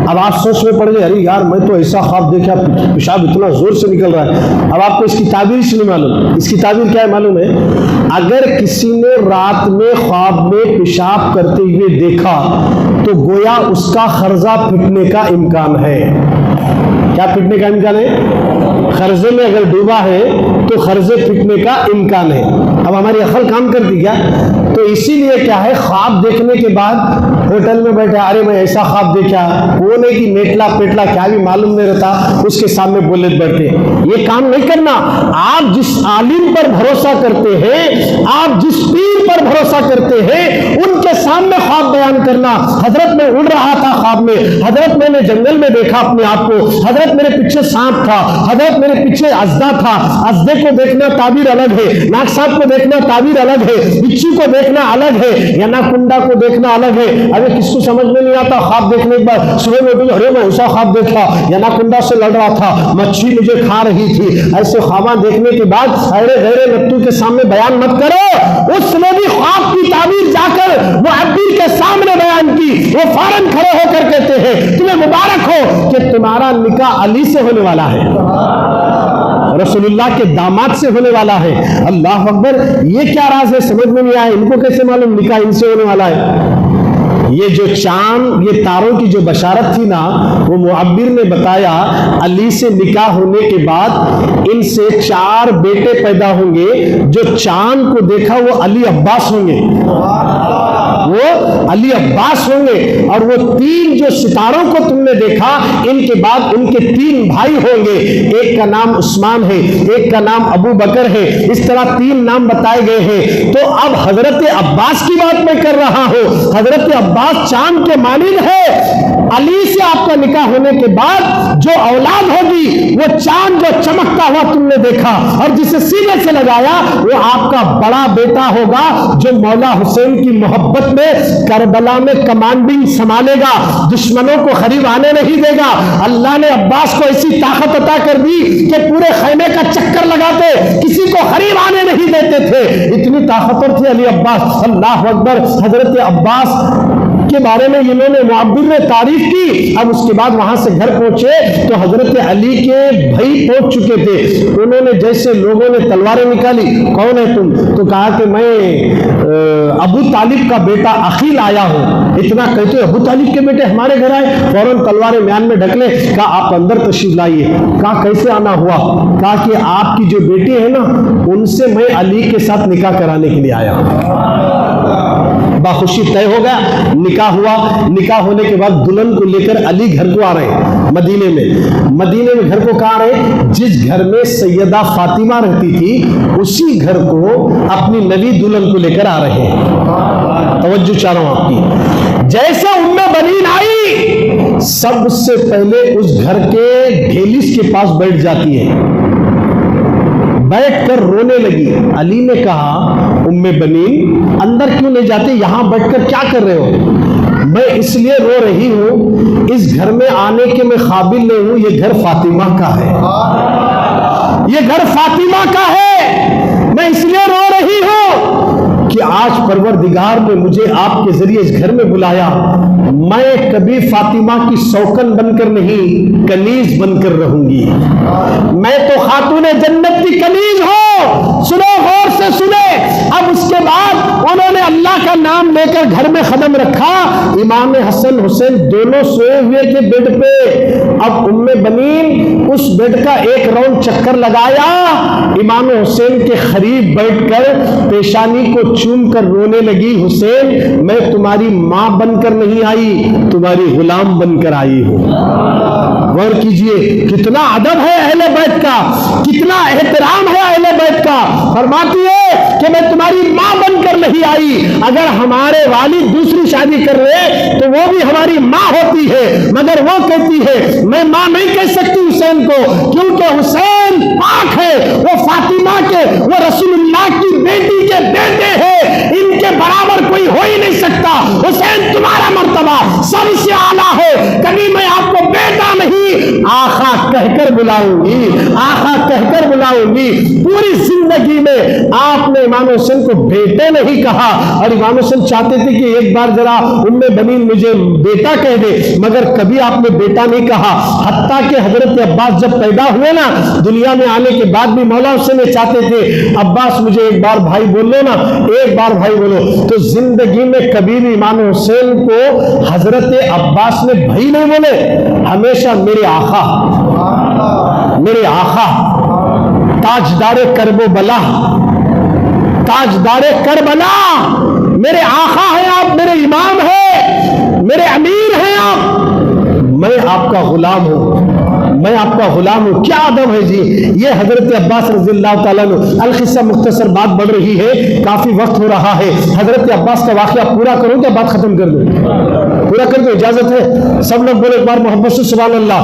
اب آپ سوچ میں پڑ گئے ارے یار میں تو ایسا خواب دیکھا, پیشاب اتنا زور سے نکل رہا ہے. اب آپ کو اس کی تعبیر اس لیے معلوم. اس کی تعبیر کیا ہے معلوم ہے؟ اگر کسی نے رات میں خواب میں پیشاب کرتے ہوئے دیکھا تو گویا اس کا خرزہ پھٹنے کا امکان ہے. کیا پھٹنے کا امکان ہے؟ خرزے میں اگر ڈوبا ہے تو خرزے پھٹنے کا امکان ہے. اب ہماری عقل کام کرتی کیا؟ تو اسی لیے کیا ہے, خواب دیکھنے کے بعد ہوٹل میں بیٹھے, ارے میں ایسا خواب دیکھا, وہ نہیں کہ میٹلا پیٹلا کیا بھی معلوم نہیں رہتا, اس کے سامنے بولے بیٹھتے. یہ کام نہیں کرنا. آپ جس عالم پر بھروسہ کرتے ہیں, آپ جس پیر پر بھروسہ کرتے ہیں ان کے سامنے خواب بیان کرنا. حضرت میں اڑ رہا تھا خواب میں, حضرت میں نے جنگل میں دیکھا اپنے آپ کو, حضرت میرے پیچھے سانپ تھا, حضرت میرے پیچھے اژدھا تھا. اژدھے کو دیکھنا تعبیر الگ ہے, ناگ سانپ کو دیکھنا تعبیر الگ ہے, بچھی کو دیکھنا الگ ہے, یناکونڈا کو دیکھنا الگ ہے. ارے کس کو سمجھ میں نہیں آتا خواب دیکھنے کے بعد صبح میں ارے میں ایسا خواب دیکھا, یناکونڈا سے لڑ رہا تھا, مچھی مجھے کھا رہی تھی. ایسے خواباں دیکھنے کے بعد ارے غیر نتو کے سامنے بیان مت کرو. اس نے بھی خواب کی تعبیر جا کر معبر کے سامنے بیان کی. وہ فوراً کھڑے ہو کر کہتے ہیں تمہیں مبارک ہو کہ تمہارا نکاح علی سے ہونے والا ہے, رسول اللہ کے داماد سے ہونے والا ہے. اللہ اکبر. یہ کیا راز ہے سمجھ میں نہیں آیا. ان کو کیسے معلوم نکاح ان سے ہونے والا ہے؟ یہ جو چاند, یہ تاروں کی جو بشارت تھی نا, وہ معبر نے بتایا علی سے نکاح ہونے کے بعد ان سے 4 بیٹے پیدا ہوں گے. جو چاند کو دیکھا وہ علی عباس ہوں گے, وہ علی عباس ہوں گے. اور وہ 3 جو ستاروں کو تم نے دیکھا ان کے بعد ان کے 3 بھائی ہوں گے. ایک کا نام عثمان ہے, ایک کا نام ابو بکر ہے. اس طرح 3 نام بتائے گئے ہیں. تو اب حضرت عباس کی بات میں کر رہا ہوں. حضرت عباس چاند کے مانند ہے. علی سے آپ کا نکاح ہونے کے بعد جو اولاد ہوگی وہ چاند جو چمکتا ہوا تم نے دیکھا اور جسے سینے سے لگایا وہ آپ کا بڑا بیٹا ہوگا جو مولا حسین کی محبت میں کربلا میں کمانڈنگ سنبھالے گا, دشمنوں کو قریب آنے نہیں دے گا. اللہ نے عباس کو ایسی طاقت عطا کر دی کہ پورے خیمے کا چکر لگاتے, کسی کو قریب آنے نہیں دیتے تھے. اتنی طاقتور تھے علی عباس. اللہ اکبر. حضرت عباس کے بارے میں انہوں نے معبر نے تعریف کی. اب اس کے بعد وہاں سے گھر پہنچے تو حضرت علی کے بھائی پہنچ چکے تھے. انہوں نے جیسے لوگوں نے تلواریں نکالی, کون ہے تم؟ تو کہا کہ میں ابو طالب کا بیٹا عقیل آیا ہوں. اتنا کہتے ابو طالب کے بیٹے ہمارے گھر آئے, فوراً تلواریں میان میں ڈھک لے. کہا آپ اندر تشریف لائیے. کہا کیسے آنا ہوا؟ کہا کہ آپ کی جو بیٹی ہے نا ان سے میں علی کے ساتھ نکاح کرانے کے لیے آیا ہوں. باخوشی طے ہو گیا, نکاح ہوا. نکاح ہونے کے بعد دلہن کو لے کر علی گھر کو آ رہے ہیں مدینے میں. مدینے میں گھر کو کہاں رہے؟ جس گھر میں سیدہ فاطمہ رہتی تھی اسی گھر کو اپنی نوی دلہن کو لے کر آ رہے ہیں. توجہ چاہ رہا ہوں آپ کی. جیسے ام بنین آئی سب سے پہلے اس گھر کے ڈھیلس کے پاس بیٹھ جاتی ہے, بیٹھ کر رونے لگی. علی نے کہا ام بنین اندر کیوں نہیں جاتے, یہاں بیٹھ کر کیا کر رہے ہو؟ میں اس لیے رو رہی ہوں اس گھر میں آنے کے میں قابل نہیں ہوں. یہ گھر فاطمہ کا ہے, یہ گھر فاطمہ کا ہے. میں اس لیے رو رہی ہوں کہ آج پروردگار نے مجھے آپ کے ذریعے اس گھر میں بلایا. میں کبھی فاطمہ کی سوکن بن کر نہیں, کنیز بن کر رہوں گی. میں تو خاتون جنت کی کنیز ہوں. سنو غور سے سنے. اب اس کے بعد انہوں نے اللہ کا نام لے کر گھر میں قدم رکھا. امام حسن حسین دونوں سوئے ہوئے تھے بیڈ پہ. اب ام بنین اس بیڈ کا ایک راؤنڈ چکر لگایا, امام حسین کے قریب بیٹھ کر پیشانی کو چوم کر رونے لگی. حسین میں تمہاری ماں بن کر نہیں آئی, تمہاری غلام بن کر آئی ہوں. غور کیجئے کتنا ادب ہے اہل بیت کا, کتنا احترام ہے اہل بیت کا. فرماتی ہے کہ میں تمہاری ماں بن کر نہیں آئی. اگر ہمارے والد دوسری شادی کر رہے تو وہ بھی ہماری ماں ہوتی ہے, مگر وہ کہتی ہے میں ماں نہیں کہہ سکتی حسین کو, کیونکہ حسین پاک ہے, وہ فاطمہ کے, وہ رسول اللہ کی بیٹی کے بیٹے ہیں. ان کے برابر کوئی ہو ہی نہیں سکتا. حسین تمہارا مرتبہ سب سے اعلیٰ ہے. کبھی میں آپ کو بیٹا نہیں آقا کہہ کر بلاؤں گی, آقا کہہ کر بلاؤں گی. پوری زندگی میں آپ نے امام حسین کو بیٹے نہیں کہا, اور امام حسین چاہتے تھے کہ ایک بار ذرا ام بنین مجھے بیٹا کہہ دے, مگر کبھی آپ نے بیٹا نہیں کہا. حتیٰ کہ حضرت عباس جب پیدا ہوئے نا دنیا میں آنے کے بعد بھی مولا حسین چاہتے تھے عباس مجھے ایک بار بھائی بول لو نا, ایک بار بھائی بولو. تو زندگی میں کبھی بھی امام حسین کو حضرت عباس نے بھائی نہیں بولے, ہمیشہ میرے آقا, میرے آقا, تاجدار کرب و بلا, تاجدار کربلا, میرے آقا ہیں آپ, میرے امام ہیں, میرے امیر ہیں آپ. میں آپ کا غلام ہوں, میں آپ کا غلام ہوں. کیا ادب ہے جی. یہ حضرت عباس رضی اللہ تعالیٰ عنہ. القصہ مختصر، بات بڑھ رہی ہے، کافی وقت ہو رہا ہے. حضرت عباس کا واقعہ پورا کروں کیا بات ختم کر دوں؟ پورا کر دوں، اجازت ہے؟ سب لوگ بولے ایک بار محبت سے سبحان اللہ.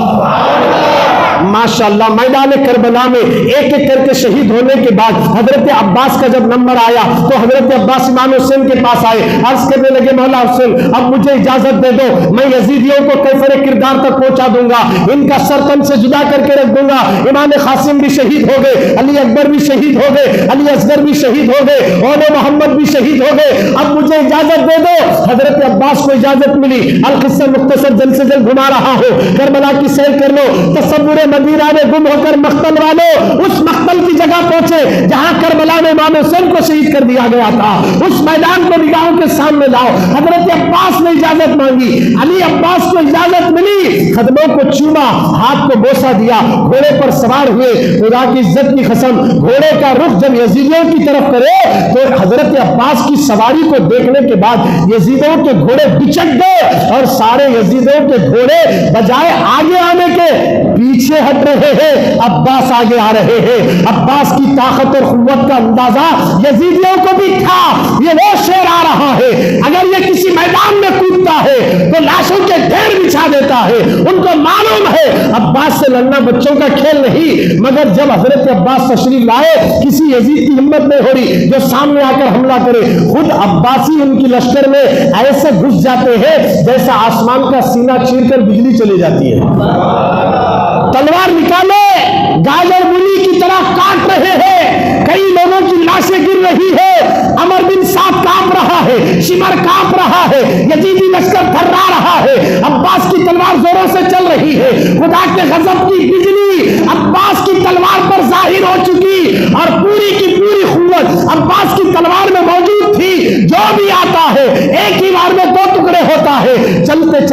ماشاءاللہ. میدان کربلا میں ایک ایک کر کے شہید ہونے کے بعد حضرت عباس کا جب نمبر آیا تو حضرت عباس امام حسین کے پاس آئے، عرض کرنے لگے مولا حسین اب مجھے اجازت دے دو، میں یزیدیوں کو کیفر کردار تک پہنچا دوں گا، ان کا سر تن سے جدا کر کے رکھ دوں گا. امام قاسم بھی شہید ہو گئے، علی اکبر بھی شہید ہو گئے، علی اصغر بھی شہید ہو گئے، اور محمد بھی شہید ہو گئے، اب مجھے اجازت دے دو. حضرت عباس کو اجازت ملی. القصہ مختصر جلد سے جلد گھما رہا ہوں. کربلا کی سیر کر لو. تصور مدینہ میں گم ہو کر مقتل والوں اس مقتل کی جگہ پہنچے جہاں کربلا میں امام حسین کو شہید کر دیا گیا تھا. اس میدان کو نگاہوں کے سامنے لاؤ. حضرت عباس نے اجازت مانگی، علی عباس کو اجازت ملی، قدموں کو چوما، ہاتھ کو بوسہ دیا، گھوڑے پر سوار ہوئے. خدا کی عزت کی قسم گھوڑے کا رخ جب یزیدیوں کی طرف کرے تو حضرت عباس کی سواری کو دیکھنے کے بعد یزیدوں کے گھوڑے بچک گئے اور سارے یزیدوں کے گھوڑے بجائے آگے آنے کے پیچھے ہٹ رہے ہیں. عباس آگے آ رہے ہیں. عباس کی طاقت اور قوت کا اندازہ یزیدیوں کو بھی تھا. یہ وہ شیر آ رہا ہے، اگر یہ کسی میدان میں کودتا ہے تو لاشوں کے ڈھیر بچھا دیتا ہے. ان کو معلوم ہے عباس سے لڑنا بچوں کا کھیل نہیں. مگر جب حضرت عباس تشریف لائے کسی یزید کی ہمت نہیں ہو رہی جو سامنے آ کر حملہ کرے. خود عباسی ان کی لشکر میں ایسے گھس جاتے ہیں جیسا آسمان کا سینہ چیر کر بجلی چلی جاتی ہے. تلوار نکالے، گاجر مولی کی طرح کاٹ رہے ہیں. کئی لوگوں کی لاشیں گر رہی ہے. عمر بن سعد کانپ رہا ہے، شمر کانپ رہا ہے، یزیدی لشکر تھرا رہا ہے. عباس کی تلوار زوروں سے چل رہی ہے. خدا کے غضب کی بجلی عباس کی تلوار پر ظاہر ہو چکی اور پوری کی پوری قوت عباس کی تلوار میں موجود تھی. جو بھی آتا ہے ایک ہی بار میں دو ٹکڑے ہوتا ہے. چلتے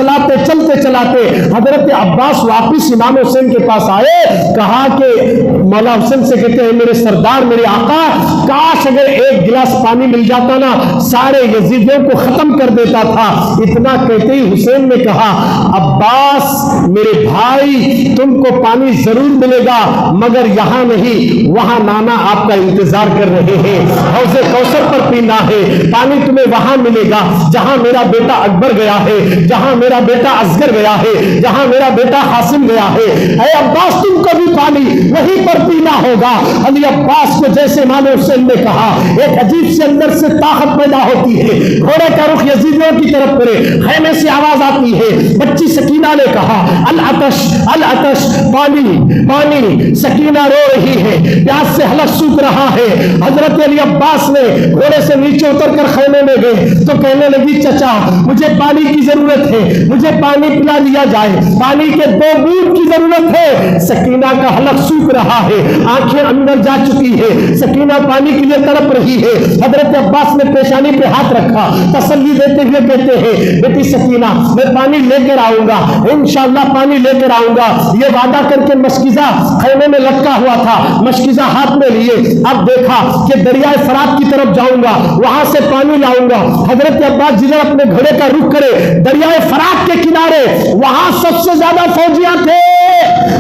چلاتے حضرت عباس واپس امام حسین کے پاس آئے. کہا کہ مولا حسین سے کہتے ہیں میرے سردار، میرے آقا، کاش اگر ایک گلاس پانی مل جاتا نا سارے یزیدیوں کو ختم کر دیتا تھا. اتنا کہتے ہی حسین نے کہا عباس میرے بھائی تم کو پانی ضرور ملے گا مگر یہاں نہیں، وہاں نانا آپ کا انتظار کر رہے ہیں. حوض کوثر پر پینا ہے. پانی تمہیں وہاں ملے گا جہاں میرا بیٹا اکبر گیا ہے، جہاں میرا بیٹا اصغر گیا ہے، جہاں میرا بیٹا قاسم گیا ہے. اے عباس تم کو بھی پانی وہیں پر پینا ہوگا. علی عباس کو جیسے امام حسین نے کہا ایک عجیب سے اندر سے طاقت پیدا ہوتی ہے. گھوڑے کا رخ یزیدیوں کی طرف کرے. خیمے سے آواز آتی ہے. بچی سکینہ نے کہا العطش العطش، پانی پانی. سکینہ رو رہی ہے، پیاس سے حلق سوکھ رہا ہے. حضرت علی عباس نے گھوڑے سے نیچے اتر کر خیمے میں گئے تو کہنے لگی چچا مجھے پانی کی ضرورت ہے، مجھے پانی پلا دیا جائے، پانی کے 2 بوند کی ضرورت ہے. سکینہ کا حلق سوکھ رہا ہے، آنکھیں اندر جا چکی ہے. سکینہ پانی کے لیے تڑپ رہی ہے. حضرت عباس نے پیشانی پہ ہاتھ رکھا، تسلی دیتے ہوئے کہتے ہیں بیٹی سکینہ میں پانی لے کر آؤں گا، انشاءاللہ پانی لے کر آؤں گا. یہ وعدہ کر کے مشکیزہ خیمے میں لٹکا ہوا تھا. مشکیزہ ہاتھ میں لیے. اب دیکھا کہ دریائے فرات کی طرف جاؤں گا، وہاں سے پانی لاؤں گا. حضرت عباس جدھر اپنے گھوڑے کا رخ کرے دریائے فرات کے کنارے، وہاں سب سے زیادہ فوجیاں تھے.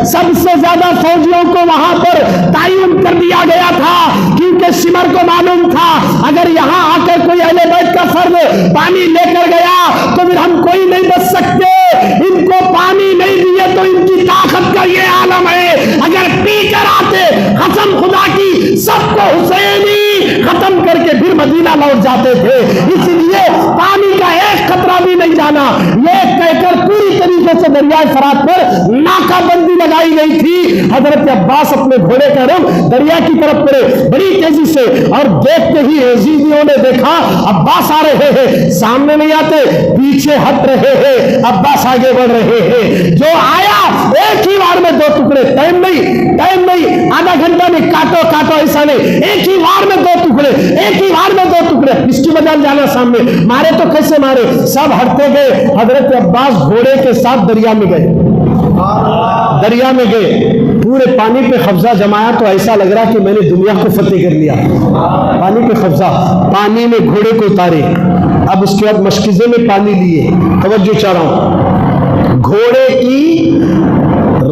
سب سے زیادہ فوجیوں کو وہاں پر تعین کر دیا گیا تھا کیونکہ شمر کو معلوم تھا اگر یہاں آ کر کوئی اہل بیت کا فرد پانی لے کر گیا تو پھر ہم کوئی نہیں بچ سکتے. ان کو پانی نہیں دیے تو ان کی طاقت کا یہ عالم ہے. اگر پی کر آتے قسم خدا کی سب کو حسینی ختم کر کے پھر مدینہ لوٹ جاتے تھے. اس لیے پانی کا ایک قطرہ بھی نہیں جانا یہ کہہ کر پوری طریقے سے دریائے فرات پر ناکہ بندی لگائی گئی تھی. حضرت عباس اپنے گھوڑے کا رخ دریا کی طرف کرے بڑی تیزی سے اور دیکھتے ہی یزیدیوں نے دیکھا عباس آ رہے ہیں. سامنے نہیں آتے، پیچھے ہٹ رہے ہیں. عباس آگے بڑھ رہے ہیں. جو آیا ایک ہی بار میں 2 ٹکڑے. ٹائم نہیں، آدھا گھنٹہ نہیں، کاٹو ایسا نہیں. ایک ہی بار میں 2 ٹکڑے، ایک ہی بار میں 2 ٹکڑے. اس کی بجائے جانا سامنے مارے تو کیسے مارے؟ سب ہٹتے گئے. حضرت عباس گھوڑے کے ساتھ دریا میں گئے. پورے پانی پہ قبضہ جمایا تو ایسا لگ رہا کہ میں نے دنیا کو فتح کر لیا. پانی پہ قبضہ، پانی میں گھوڑے کو اتارے. اب اس کے بعد مشکیزے میں پانی لیے. توجہ چاہ رہا ہوں، گھوڑے کی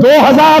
2000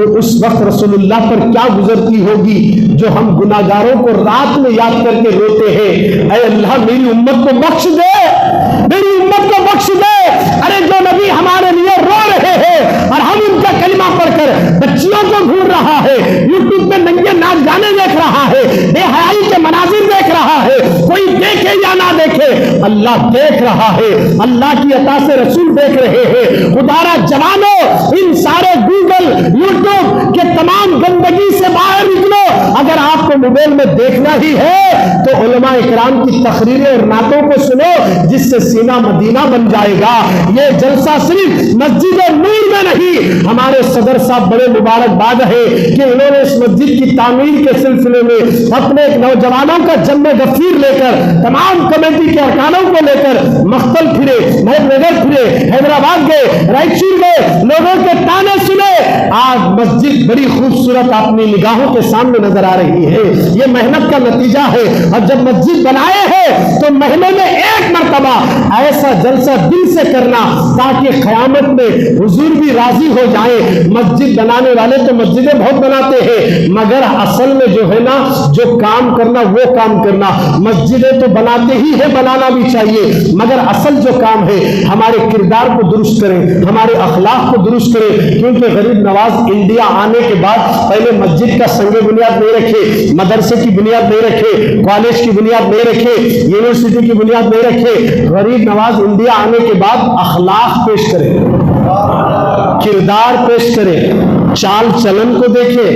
تو اس وقت رسول اللہ پر کیا گزرتی ہوگی جو ہم گناہگاروں کو رات میں یاد کر کے روتے ہیں، اے اللہ میری امت کو بخش دے، میری امت کو بخش دے۔ ارے جو نبی ہمارے لیے رو رہے ہیں اور ہم ان کا کلمہ پڑھ کر بچیوں کو ڈھونڈ رہا ہے، یوٹیوب میں ننگے ناچ گانے دیکھ رہا ہے، بے حیائی کے مناظر دیکھ رہا ہے، کوئی دیکھے یا نہ دیکھے اللہ دیکھ رہا ہے، اللہ کی عطا سے رسول دیکھ رہے ہیں۔ خدارا جوانوں، ان سارے گوگل یوٹیوب کے تمام گندگی سے باہر نکلو۔ اگر آپ کو موبائل میں دیکھنا ہی ہے تو علماء اکرام کی تقریریں اور نعتوں کو سنو، جس سے سینہ مدینہ بن جائے گا۔ یہ جلسہ صرف مسجد نور میں نہیں، ہمارے صدر صاحب بڑے مبارکباد ہے کہ انہوں نے اس مسجد کی تعمیر کے سلسلے میں اپنے ایک نوجوانوں کا جم غفیر لے کر، تمام کمیٹی کے ارکانوں کو لے کر مختل پھرے، محب نگر پھرے، حیدرآباد گئے، رائچور گئے، لوگوں کے تانے سنے، آج مسجد بڑی خوبصورت اپنی نگاہوں کے سامنے نظر آ رہی ہے۔ یہ محنت کا نتیجہ ہے، اور جب مسجد بنائے ہیں تو مہینے میں ایک مرتبہ ایسا جلسہ دل سے کرنا تاکہ قیامت میں حضور بھی راضی ہو جائے۔ مسجد بنانے والے تو مسجدیں بہت بناتے ہیں، مگر اصل میں جو ہے نا، جو کام کرنا وہ کام کرنا، مسجدیں تو بناتے ہی ہے، بنانا بھی چاہیے، مگر اصل جو کام ہے ہمارے کردار کو درست کریں، ہمارے اخلاق کو درست کریں۔ کیونکہ غریب نواز انڈیا آنے کے بعد پہلے مسجد کا سنگ بنیاد نہیں رکھے، مدرسے کی بنیاد نہیں رکھے، کالج کی بنیاد نہیں رکھے، یونیورسٹی کی بنیاد نہیں رکھے۔ غریب نواز انڈیا آنے کے بعد اخلاق پیش کرے، کردار پیش کرے، چال چلن کو دیکھے،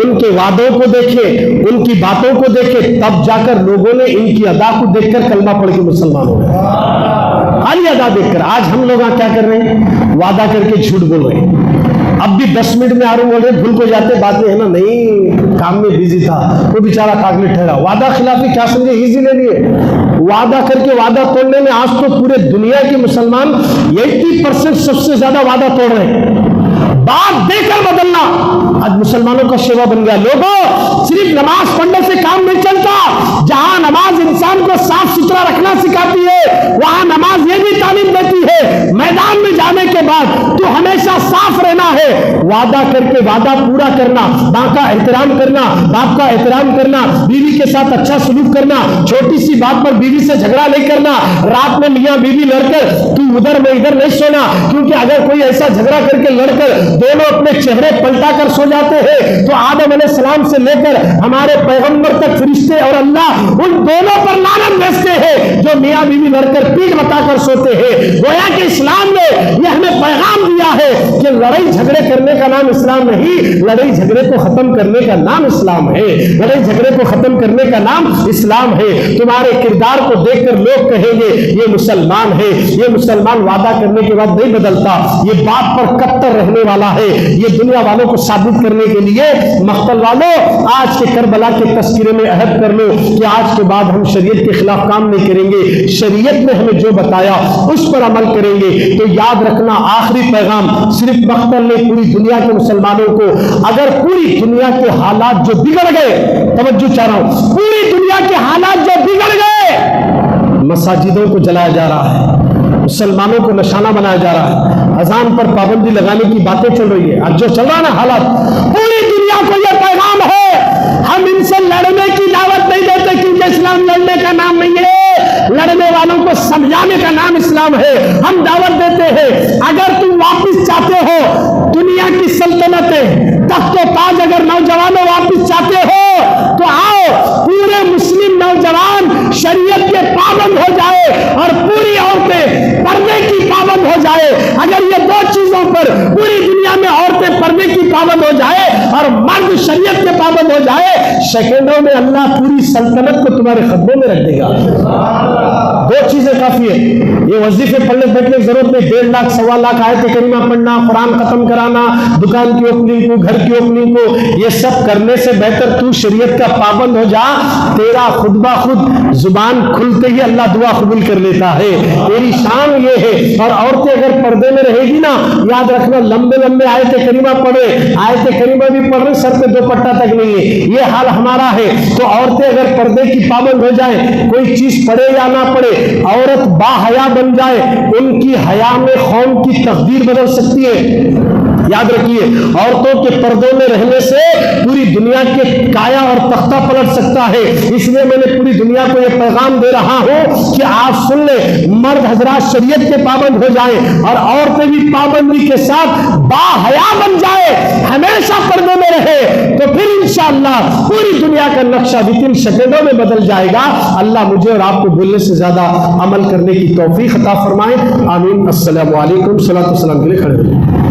ان کے وعدوں کو دیکھے، ان کی باتوں کو دیکھے، تب جا کر لوگوں نے ان کی ادا کو دیکھ کر کلمہ پڑھ کے مسلمان ہو گئے۔ خالی ادا دیکھ کر آج ہم لوگ کیا کر رہے ہیں؟ وعدہ کر کے جھوٹ بول رہے ہیں۔ اب بھی 10 منٹ میں آ رہا ہوں بول رہے، بھول کو جاتے بعد میں ہے نا، نہیں کام میں بیزی تھا، وہ بیچارہ کاغذ ٹھہرا۔ وعدہ خلافی کیا سمجھے؟ ایزی لے لیے، وعدہ کر کے وعدہ توڑنے میں آج تو پورے دنیا کے مسلمان 80% سب سے زیادہ وعدہ توڑ رہے ہیں۔ بات دے کر بدلنا آج مسلمانوں کا شیوا بن گیا۔ لوگوں، صرف نماز پڑھنے سے کام نہیں چلتا، جہاں نماز انسان کو صاف ستھرا رکھنا سکھاتی ہے، وہاں نماز یہ بھی تعلیم دیتی ہے میدان میں جانے کے بعد تو ہمیشہ صاف رہنا ہے، وعدہ کر کے وعدہ پورا کرنا، ماں کا احترام کرنا، باپ کا احترام کرنا، بیوی کے ساتھ اچھا سلوک کرنا، چھوٹی سی بات پر بیوی سے جھگڑا نہیں کرنا، رات میں میاں بیوی لڑ کر تو ادھر میں ادھر نہیں سونا، کیونکہ اگر کوئی ایسا جھگڑا کر کے لڑ کر دونوں اپنے چہرے پلٹا کر سو جاتے ہیں تو آدم علیہ السلام سے لے کر ہمارے پیغمبر تک فرشتے اور اللہ ان دونوں پر لعنت بھیجتے ہیں جو میاں بیوی لڑ کر پیٹ بتا کر سوتے ہیں۔ گویا کہ اسلام نے یہ ہمیں پیغام دیا ہے کہ لڑائی جھگڑے کرنے کا نام اسلام نہیں، لڑائی جھگڑے کو ختم کرنے کا نام اسلام ہے، لڑائی جھگڑے کو ختم کرنے کا نام اسلام ہے۔ تمہارے کردار کو دیکھ کر لوگ کہیں گے یہ مسلمان ہے، یہ مسلمان وعدہ کرنے کے بعد نہیں بدلتا، یہ بات پر کتر رہنے والا ہے۔ یہ دنیا والوں کو ثابت کرنے کے لیے مقتل والوں آج کے کربلا کے تذکرے میں عہد کر لو کہ آج کے بعد ہم شریعت کے خلاف کام نہیں کریں گے، شریعت نے ہمیں جو بتایا اس پر عمل کریں گے۔ تو یاد رکھنا، آخری پیغام صرف مقتل نے پوری دنیا کے مسلمانوں کو، اگر پوری دنیا کے حالات جو بگڑ گئے، توجہ چاہ رہا ہوں، پوری دنیا کے حالات جو بگڑ گئے، مساجدوں کو جلایا جا رہا ہے، مسلمانوں کو نشانہ بنایا جا رہا ہے، اذان پر پابندی لگانے کی باتیں چل رہی ہے، آج جو چل رہا نا حالات، پوری دنیا کو یہ پیغام ہے، ہم ان سے لڑنے کی دعوت نہیں دیتے کیونکہ اسلام لڑنے کا نام نہیں ہے، لڑنے والوں کو سمجھانے کا نام اسلام ہے۔ ہم دعوت دیتے ہیں، اگر تم واپس چاہتے ہو دنیا کی سلطنتیں، تخت و تاج، اگر نوجوانوں واپس چاہتے ہو تو آؤ، پورے مسلم نوجوان شریعت کے پابند ہو جائے اور پوری عورتیں پردے کی پابند ہو جائے۔ اگر یہ دو چیزوں پر پوری دنیا میں عورتیں پردے کی پابند ہو جائے اور مرد شریعت کے پابند ہو جائے، سیکنڈوں میں اللہ پوری سلطنت کو تمہارے قدموں میں رکھ دے گا۔ دو چیزیں کافی ہے، یہ وظیفے پڑھنے بیٹھنے کی ضرورت نہیں، 1.5 لاکھ 1.25 لاکھ آیت کریمہ پڑھنا، قرآن ختم کرانا، دکان کی اوپننگ کو، گھر کی اوپننگ کو، یہ سب کرنے سے بہتر تو شریعت کا پابند ہو جا، تیرا خود بخود زبان کھلتے ہی اللہ دعا قبول کر لیتا ہے۔ تیری شان یہ ہے۔ اور عورتیں اگر پردے میں رہے گی نا، یاد رکھنا، لمبے لمبے آیت کریمہ پڑھے، آیت کریمہ بھی پڑھ رہے، سر پہ دوپٹہ تک نہیں ہے، یہ حال ہمارا ہے۔ تو عورتیں اگر پردے کی پابند ہو جائیں، کوئی چیز پڑھے یا نہ پڑھے، عورت با حیا بن جائے، ان کی حیا میں قوم کی تقدیر بدل سکتی ہے۔ یاد رکھیے، عورتوں کے پردوں میں رہنے سے پوری دنیا کے کایا اور تختہ پلٹ سکتا ہے۔ اس لیے میں نے پوری دنیا کو یہ پیغام دے رہا ہوں کہ آپ سن لیں، مرد حضرات شریعت کے پابند ہو جائیں اور عورتیں بھی پابندی کے ساتھ با حیا بن جائے، ہمیشہ پردے میں رہے، تو پھر انشاءاللہ پوری دنیا کا نقشہ وتن سیکنڈوں میں بدل جائے گا۔ اللہ مجھے اور آپ کو بولنے سے زیادہ عمل کرنے کی توفیق عطا فرمائے، آمین۔ السلام علیکم، صلاۃ والسلام کے لیے کھڑے ہو جائیں۔